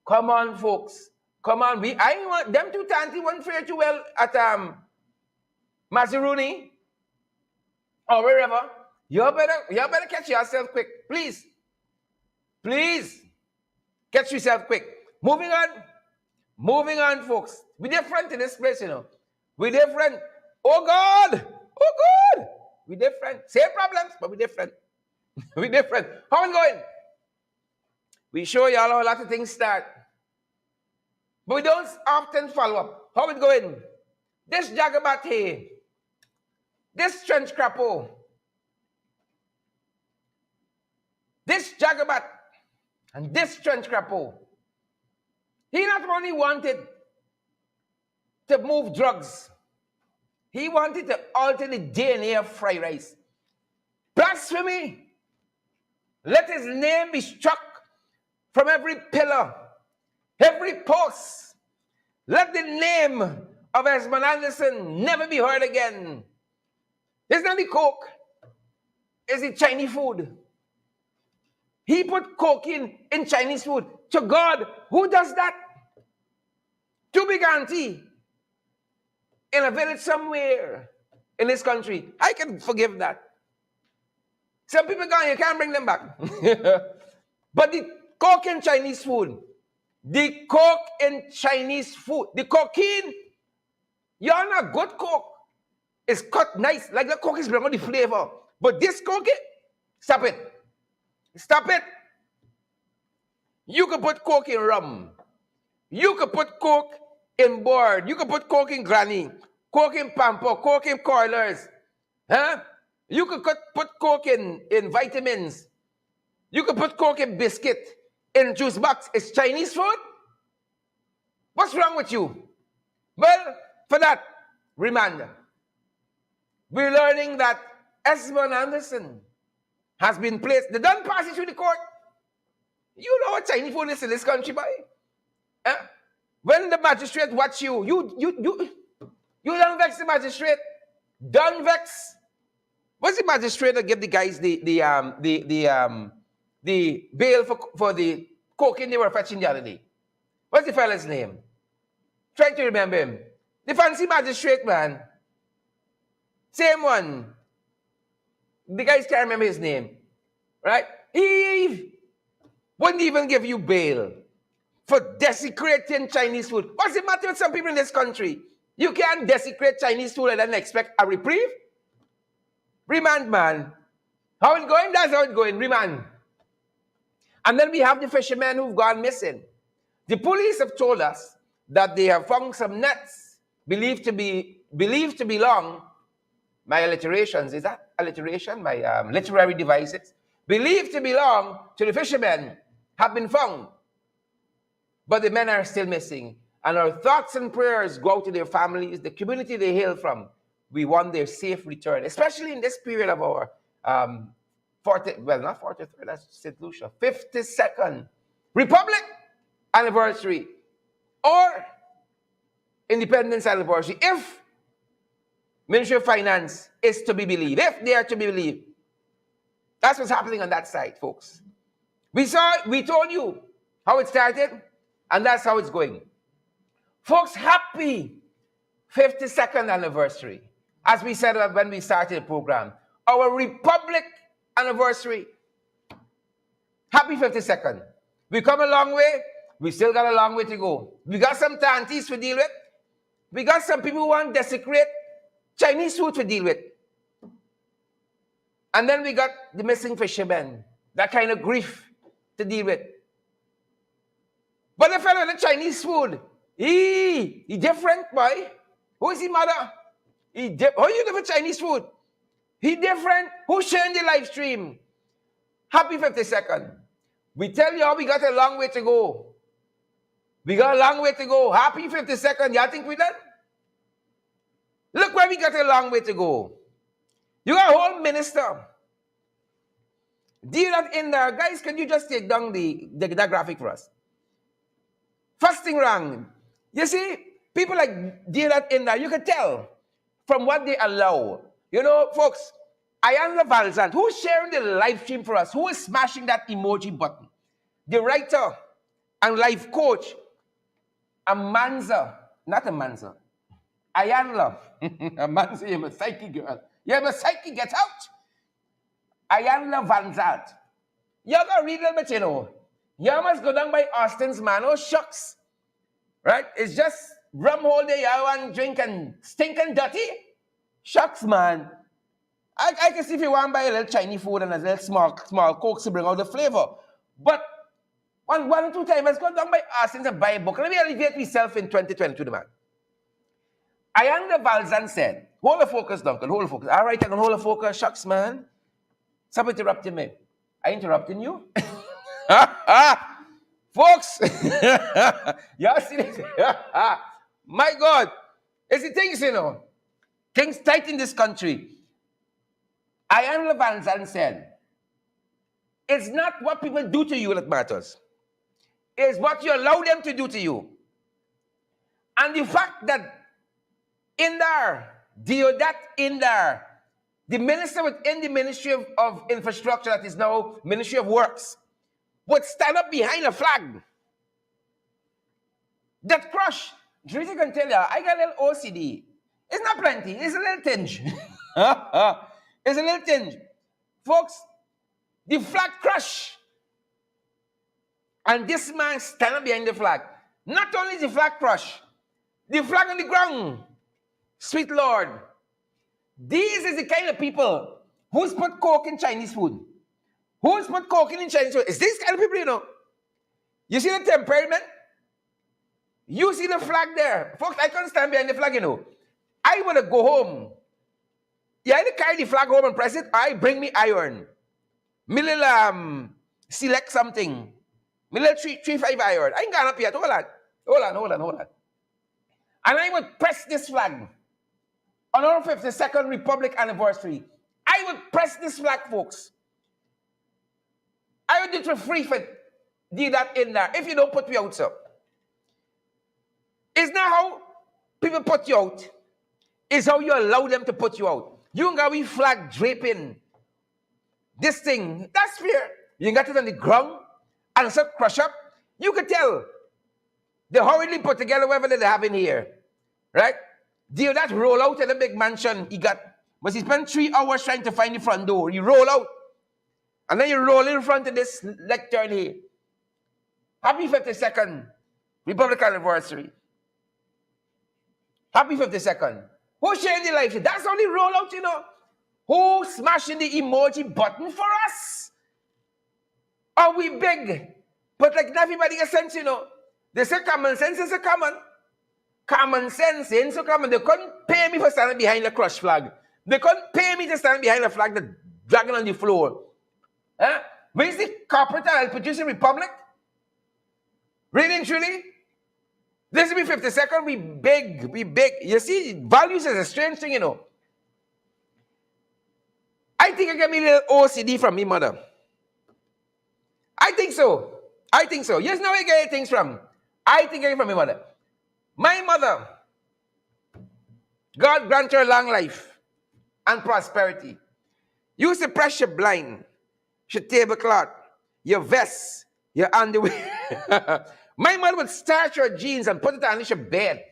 Come on, folks. Come on. I want them 2 auntie won't fare too well at Mazaruni or wherever. You better catch yourself quick, please. Please catch yourself quick. Moving on, folks. We're different in this place, you know. We're different. Oh God! Oh God! We different. Same problems, but we different. We different. How it going? We show y'all how a lot of things start. But we don't often follow up. How it going? This Jagabat here, this trench crapo, this Jagabat, and this trench crapo. He not only wanted to move drugs, he wanted to alter the DNA of fried rice. Blasphemy! Let his name be struck from every pillar, every post. Let the name of Esmond Anderson never be heard again. It's not the coke, it's the Chinese food. He put coke in Chinese food. To God, who does that? To big auntie in a village somewhere in this country. I can forgive that. Some people gone, you can't bring them back. But the coke in Chinese food, the coke in Chinese food, the cocaine, you're not good coke. It's cut nice, like the coke is bringing the flavor. But this coke, stop it. Stop it. You could put coke in rum. You could put coke in board. You could put coke in granny. Coke in pamper. Coke in coilers. Huh? You could put coke in vitamins. You could put coke in biscuit, in juice box. It's Chinese food? What's wrong with you? Well, for that, reminder. We're learning that Esmond Anderson has been placed. They don't pass it through the court. You know what Chinese food is in this country, boy? When the magistrate watch you, you don't vex the magistrate. Don't vex. What's the magistrate that give the guys the bail for the cocaine they were fetching the other day? What's the fella's name? Try to remember him. The fancy magistrate, man. Same one. The guys can't remember his name. Right? He wouldn't even give you bail for desecrating Chinese food. What's the matter with some people in this country? You can't desecrate Chinese food and then expect a reprieve? Remand, man. How it going? That's how it going. Remand. And then we have the fishermen who've gone missing. The police have told us that they have found some nets believed to belong. My alliterations, is that alliteration? My literary devices, believed to belong to the fishermen, have been found. But the men are still missing. And our thoughts and prayers go out to their families, the community they hail from. We want their safe return, especially in this period of our not 43rd, that's St. Lucia, 52nd Republic anniversary or independence anniversary. If Ministry of Finance is to be believed, if they are to be believed, that's what's happening on that side, folks. We told you how it started, and that's how it's going. Folks, happy 52nd anniversary. As we said when we started the program, our Republic anniversary. Happy 52nd. We come a long way. We still got a long way to go. We got some tanties to deal with. We got some people who want to desecrate Chinese food to deal with. And then we got the missing fishermen. That kind of grief to deal with. But the fellow with the Chinese food, he different, boy. Who is his mother? How you live with Chinese food? He different. Who sharing the live stream? Happy 52nd. We tell you how we got a long way to go. We got a long way to go. Happy 52nd. Y'all think we done? Look where we got a long way to go. You got a whole minister. Deal that in there. Guys, can you just take down that graphic for us? First thing wrong. You see, people like deal that in there. You can tell from what they allow. You know, folks, Ayanla Valzant, who's sharing the live stream for us? Who is smashing that emoji button? The writer and life coach, Amanza, not Amanza, Ayanla. Amanza, you're a psyche girl. You're a psyche, get out. Ayanla Valzant. You gotta read a little bit, you know. You must go down by Austin's man. Oh, shucks. Right? It's just rum all day, you want drink and stink and dirty. Shucks, man. I can see if you want to buy a little Chinese food and a little small Coke to bring out the flavor. But one or two times, let's go down by asking to buy a book. Let me elevate myself in 2022, the man. Ayanda Valzan said, hold the focus, Duncan, hold the focus. All right, I can hold the focus. Shucks, man. Stop interrupting me. I interrupting you? Folks, y'all see this? My God, it's the things, you know. Things tight in this country. Ayanda Valzan said, it's not what people do to you that matters. It's what you allow them to do to you. And the fact that in there, Deodat in there, the minister within the Ministry of Infrastructure, that is now Ministry of Works, would stand up behind a flag that crush. Teresa can tell you, I got a little OCD. It's not plenty, it's a little tinge. It's a little tinge. Folks, the flag crush. And this man stand up behind the flag. Not only the flag crush, the flag on the ground. Sweet Lord. These is the kind of people who's put coke in Chinese food. Who's put coke in Chinese food? It's these kind of people, you know. You see the temperament? You see the flag there. Folks, I can't stand behind the flag, you know. I want to go home. You either carry the flag home and press it, or I bring me iron. Me little select something. Me little 3-5 iron. I ain't gone up yet. Hold on. And I would press this flag on our 52nd Republic anniversary. I would press this flag, folks. I would do it for free for do that in there. If you don't put me out, sir. It's not how people put you out. It's how you allow them to put you out. You got we flag draping this thing. That's fair. You got it on the ground and so crush up. You could tell they hurriedly put together whatever they have in here. Right? Deal that roll out at the big mansion he got. But he spent 3 hours trying to find the front door. You roll out. And then you roll in front of this lectern here. Happy 52nd Republic anniversary. Happy 52nd. Who shared the life? That's how they roll out, you know. Who smashing the emoji button for us? Are we big? But like not everybody gets sense, you know. They say common sense is a common. Common sense ain't so common. They couldn't pay me for standing behind the crush flag. They couldn't pay me to stand behind a flag that's dragging on the floor. Huh? Where's the corporate and producing republic? Really and truly? This will be 52nd, we big. You see, values is a strange thing, you know. I think I get me a little OCD from me mother. I think so. You know where I get things from. I think I get from my mother. My mother, God grant her long life and prosperity, used to press your blind, your tablecloth, your vest, your underwear. My mother would starch her jeans and put it on your bed.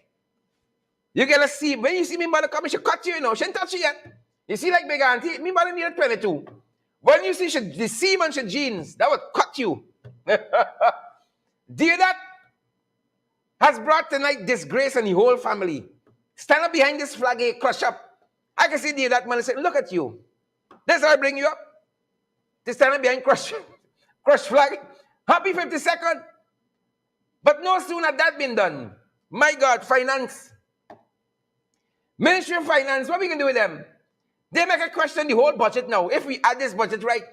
You get to see, when you see me mother coming, she cut you, you know. She ain't touch you yet. You see like big auntie, me mother needed 22. When you see the seam on your jeans, that would cut you. Do you that? Has brought tonight disgrace on the whole family. Stand up behind this flag, crush up. I can see that man and say, look at you. That's how I bring you up. To stand up behind crush flag. Happy 52nd. But no sooner that been done. My God, finance. Ministry of Finance, what we can do with them? They make a question the whole budget now. If we add this budget right,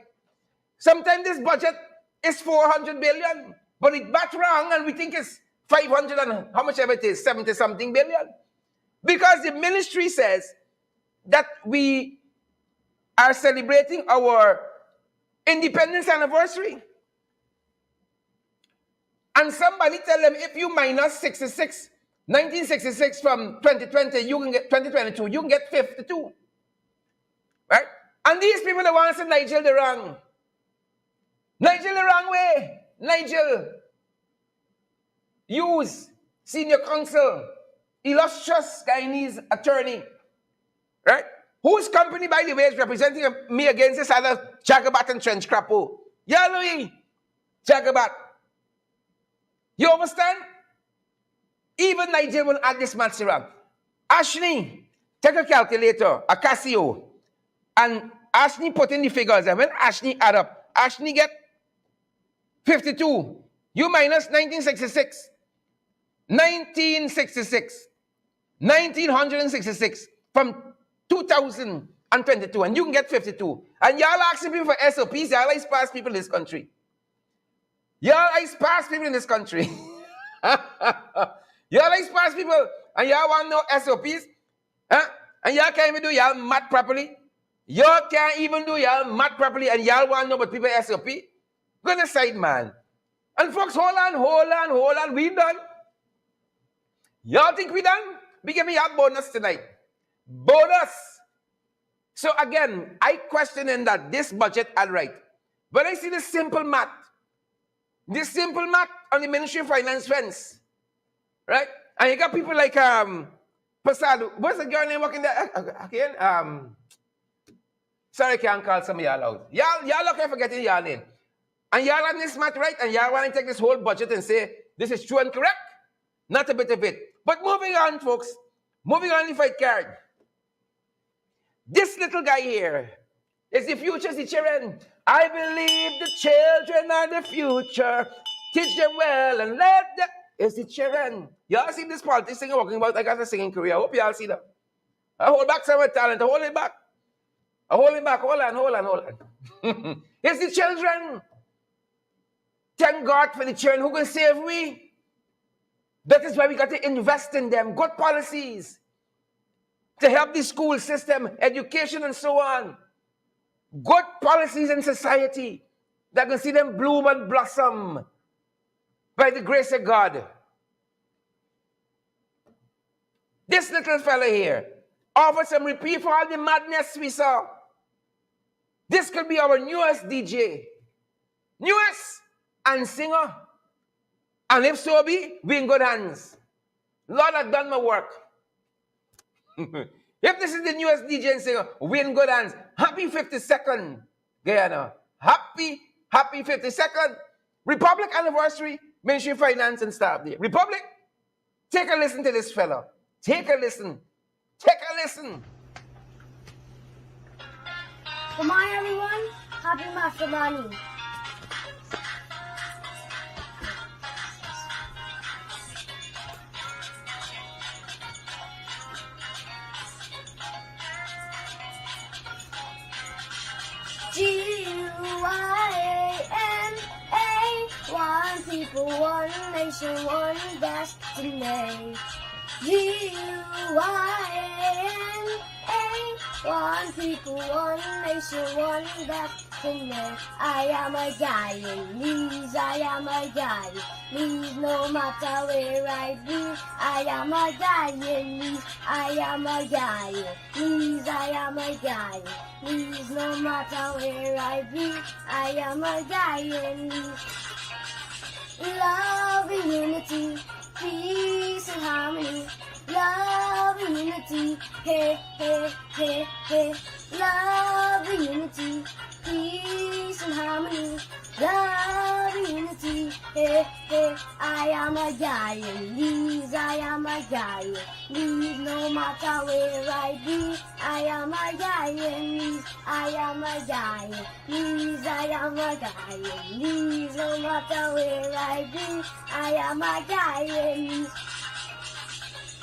sometimes this budget is 400 billion, but it's back wrong and we think it's 500 and how much ever it is, 70 something billion. Because the ministry says that we are celebrating our independence anniversary. And somebody tell them if you minus 1966 from 2020, you can get 2022, you can get 52. Right? And these people that want to say Nigel the wrong. Nigel the wrong way. Nigel. Use senior counsel, illustrious Guyanese attorney. Right? Whose company, by the way, is representing me against this other Jagabat and Trench Crapo? Yeah, Louis. Jagabat. You understand? Even Nigel will add this match around. Ashley, take a calculator, a Casio, and Ashley put in the figures. And when Ashley add up, Ashley get 52. You minus 1966. 1966 from 2022, and you can get 52. And y'all asking people for SOPs, y'all is past people in this country. Y'all is past people in this country. Y'all is past people, and y'all want no SOPs? Huh? And y'all can't even do y'all math properly? Y'all can't even do y'all math properly, and y'all want no but people SOP? Go on the side, man. And folks, hold on, we done. Y'all think we done? We give me a bonus tonight. Bonus. So again, I questioning that this budget are right. But I see the simple math. This simple math on the Ministry of Finance fence. Right? And you got people like Pasado. What's the girl name working there again? Sorry, I can't call some of y'all out. Y'all okay for getting y'all name. And y'all on this math right, and y'all want to take this whole budget and say this is true and correct? Not a bit of it. But moving on, folks. Moving on the fight card. This little guy here is the future, the children. I believe the children are the future. Teach them well and let them. It's the children. Y'all see this politics thing I'm talking about? I got a singing career. I hope y'all see that. I hold back some of the talent. I hold it back. Hold on. It's the children. Thank God for the children who can save we. That is why we got to invest in them. Good policies to help the school system, education, and so on. Good policies in society that can see them bloom and blossom by the grace of God. This little fella here offers some reprieve for all the madness we saw. This could be our newest DJ. Newest and singer. And if so be, we in good hands. Lord, I've done my work. If this is the newest DJ and singer, we in good hands. Happy 52nd, Guyana. Happy 52nd Republic anniversary, Ministry of Finance and Staff Day. Republic, take a listen to this fella. Take a listen. Good morning, everyone. Happy Mastermani. G-U-I-A-N-A. One people, one nation, one destiny. G-U-I-A-N-A. One people, one nation, one destiny. I am a Guyanese, I am a Guyanese, no matter where I be. I am a Guyanese, I am a Guyanese, I am a Guyanese, no matter where I be. I am a Guyanese. Love and unity, peace and harmony. Love and unity, hey, hey, hey, hey. Love and unity, peace and harmony. Love and unity, hey, hey. I am a Guyanese, I am a Guyanese, no matter where I be. I am a Guyanese, I am a Guyanese, I am a Guyanese, no matter where I be. I am a Guyanese.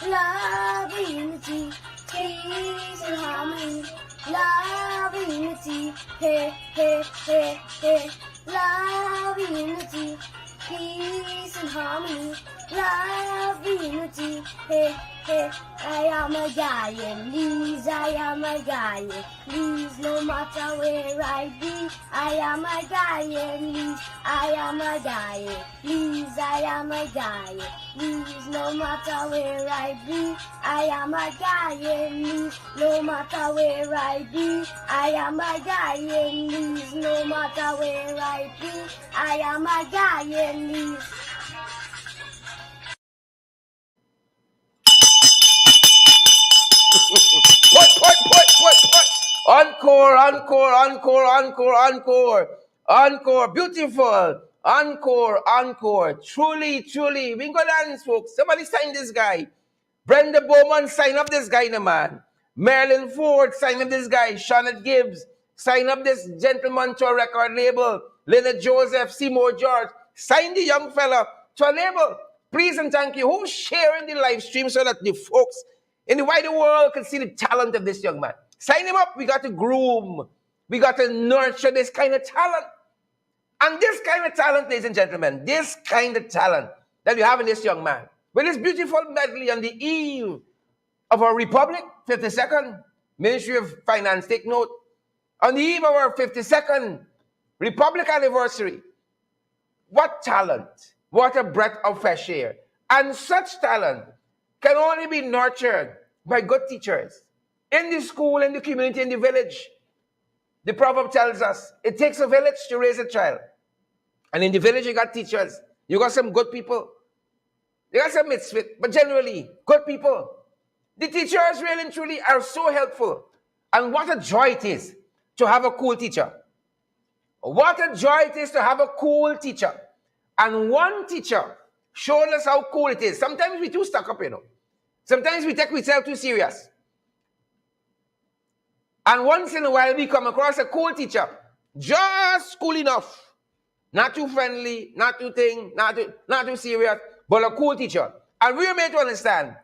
Love and unity, peace and harmony. Love and unity, hey, hey, hey, hey. Love and unity, peace and harmony. Love and unity, hey, hey. I am a Guyanese, I am a Guyanese, no matter where I be. I am a Guyanese, I am a Guyanese, I am a Guyanese, no matter where I be. I am a Guyanese, no matter where I be. I am a Guyanese, no matter where I be. I am a Guyanese. Put. Encore. Beautiful. Encore. Truly. We got dance, folks. Somebody sign this guy. Brenda Bowman, sign up this guy, man. Marilyn Ford, sign up this guy. Shawnette Gibbs, sign up this gentleman to a record label. Leonard Joseph, Seymour George, sign the young fella to a label. Please and thank you. Who's sharing the live stream so that the folks in the wider world can see the talent of this young man? Sign him up. We got to groom. We got to nurture this kind of talent. And this kind of talent, ladies and gentlemen, this kind of talent that we have in this young man, with this beautiful medley on the eve of our Republic, 52nd, Ministry of Finance, take note, on the eve of our 52nd Republic anniversary. What talent, what a breath of fresh air. And such talent can only be nurtured by good teachers in the school, in the community, in the village. The proverb tells us, it takes a village to raise a child. And in the village, you got teachers. You got some good people. You got some misfit, but generally, good people. The teachers really and truly are so helpful. And what a joy it is to have a cool teacher. What a joy it is to have a cool teacher. And one teacher showed us how cool it is. Sometimes we too stuck up, you know. Sometimes we take ourselves too serious. And once in a while, we come across a cool teacher. Just cool enough. Not too friendly, not too not too serious, but a cool teacher. And we are made to understand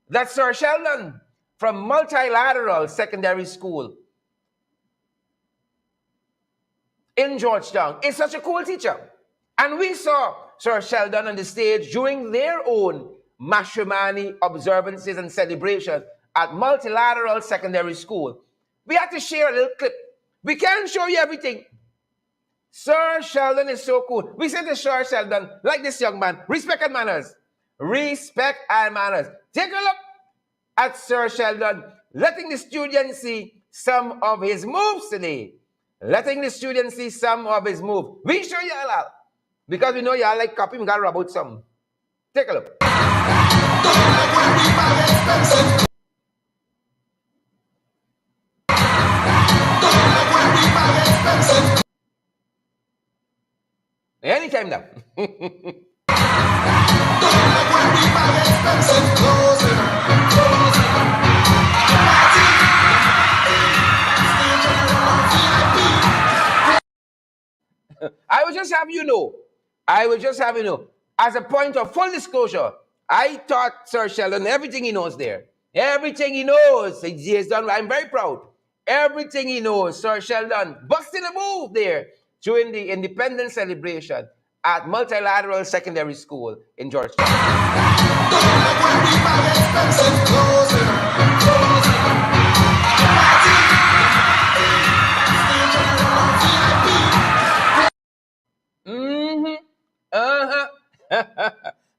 that Sir Sheldon from Multilateral Secondary School in Georgetown is such a cool teacher. And we saw Sir Sheldon on the stage during their own matrimony observances and celebrations at Multilateral Secondary School. We had to share a little clip. We can't show you everything. Sir Sheldon is so cool. We say to Sir Sheldon, like this young man, respect and manners. Respect and manners. Take a look at Sir Sheldon letting the students see some of his moves today. Letting the students see some of his moves. We show you all. Because we know y'all like copy, we got to rub out some. Take a look. Anytime now. I will just have you know, as a point of full disclosure, I taught Sir Sheldon everything he knows there. Everything he knows, he has done. I'm very proud. Everything he knows, Sir Sheldon busted a move there during the independence celebration at Multilateral Secondary School in Georgetown.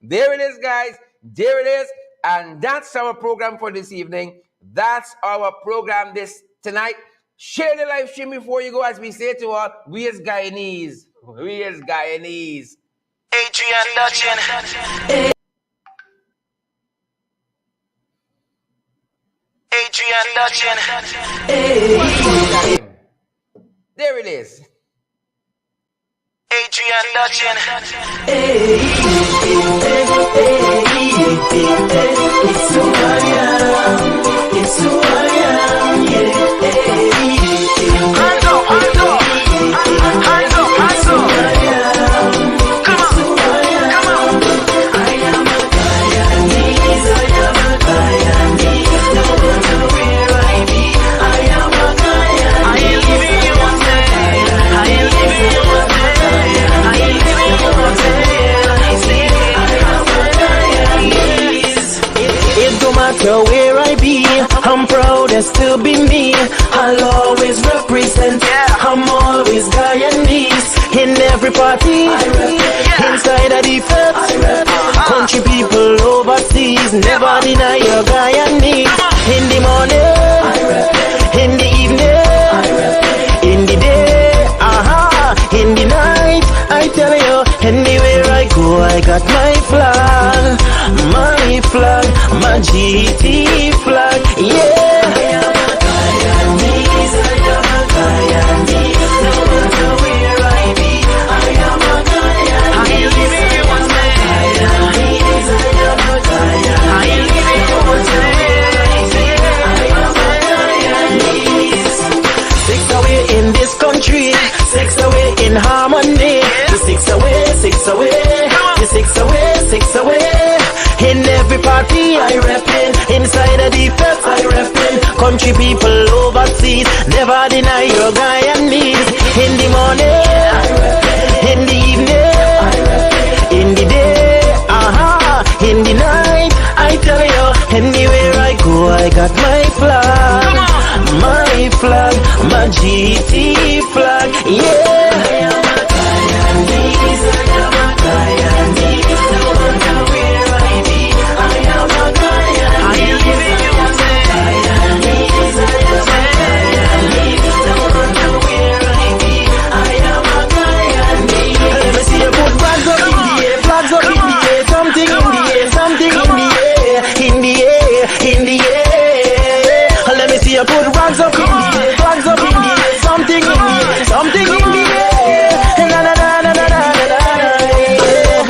There it is, guys. There it is. And that's our program for this evening. That's our program tonight. Share the live stream before you go, as we say to all, we as Guyanese. We as Guyanese. Adrian Dutchin. Adrian Dutchin. There it is. Adrian Dutchin. It's who I am. It's who I am. Yeah. Hands up, hands up. Hands up, hands up. Come on, come on. I am a Guyanese. I am a Guyanese. No matter where I be, I am a Guyanese. I am living in one day. I am living in one day. I am living in one day. I say I am a Guyanese. It don't matter where I be, I'm proud to still be me. I'll always represent. I'm always Guyanese. In every party, inside a defense, country people overseas, never deny your Guyanese. In the morning, in the evening, in the day, in the night, I tell you, anywhere I go, I got my flag, my GT flag, yeah. I am a Guyanese, I am a Guyanese, no matter where I be, I am a Guyanese. I am living in one day, Guyanese, I am a Guyanese. I am living in one day, I am a 6 away. In every party I reppin', inside the defense I reppin'. Country people overseas, never deny your guy and me. In the morning, I reppin'. In the evening, I reppin'. In the day, in the night, I tell you, anywhere I go, I got my flag, my GT flag, yeah. I am a Guyanese, I am a Guyanese, no matter where I be. I am a Guyanese, I am a Guyanese, no matter where I be. I am a Guyanese. Let me see you put flags up in the air, flags up in the air, something in the air, something in the air, in the air, in the air. Let me see you put flags up in the air, flags up in the air, something in the air, something in the air. Na na na na na na na.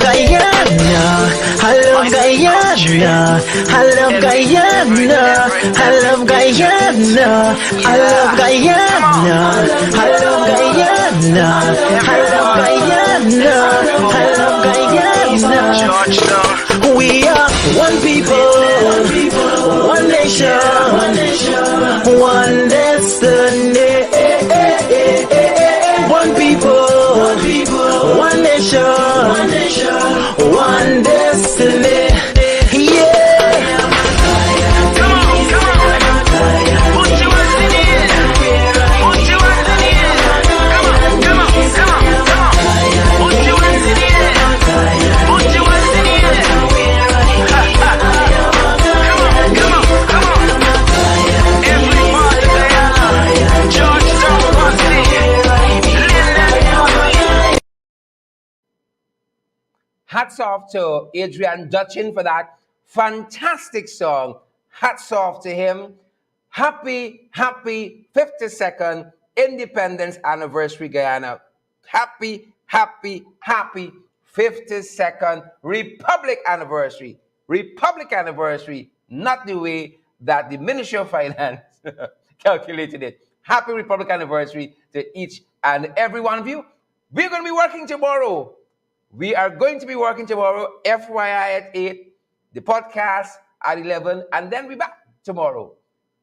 Guyana, I love Guyana, I love Guyana, I love Guyana, I love Guyana, I love Guyana, I love Guyana, I love Guyana. We are one people, one nation, one destiny. One people, one nation, one destiny. Yeah. Come on. Put your hands in the air. Put your hands in the air. Come on. Put your hands in the air. Put your hands in the air. Come on. Every part of Guyana. Georgetown, Boston. Hats off to Adrian Dutchin for that fantastic song. Hats off to him. Happy 52nd Independence Anniversary, Guyana. Happy 52nd Republic Anniversary. Republic Anniversary, not the way that the Ministry of Finance calculated it. Happy Republic Anniversary to each and every one of you. We're going to be working tomorrow. We are going to be working tomorrow, FYI at 8, the podcast at 11, and then we're back tomorrow.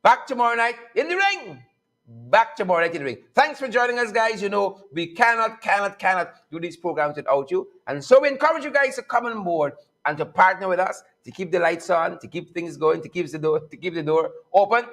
Back tomorrow night in the ring. Back tomorrow night in the ring. Thanks for joining us, guys. You know, we cannot do these programs without you. And so we encourage you guys to come on board and to partner with us, to keep the lights on, to keep things going, to keep the door open.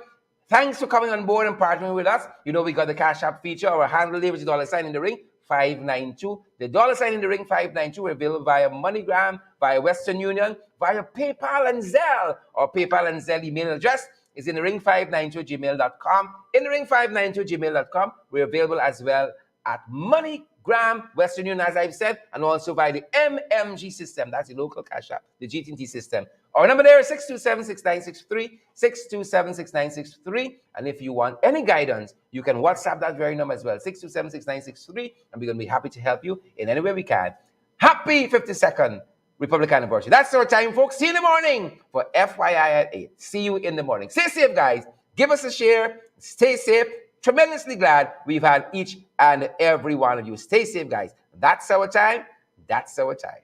Thanks for coming on board and partnering with us. You know, we got the Cash App feature, our handle there, which is $sign in the ring. 592. The $sign in the ring 592 are available via MoneyGram, via Western Union, via PayPal and Zelle. Our PayPal and Zelle email address is in the ring592@gmail.com. In the ring592@gmail.com. We're available as well at MoneyGram, Western Union, as I've said, and also via the MMG system. That's the local Cash App, the GT&T system. Our number there is 627-6963, 627-6963. And if you want any guidance, you can WhatsApp that very number as well, 627-6963, and we're going to be happy to help you in any way we can. Happy 52nd Republic Anniversary. That's our time, folks. See you in the morning for FYI at 8. See you in the morning. Stay safe, guys. Give us a share. Stay safe. Tremendously glad we've had each and every one of you. Stay safe, guys. That's our time. That's our time.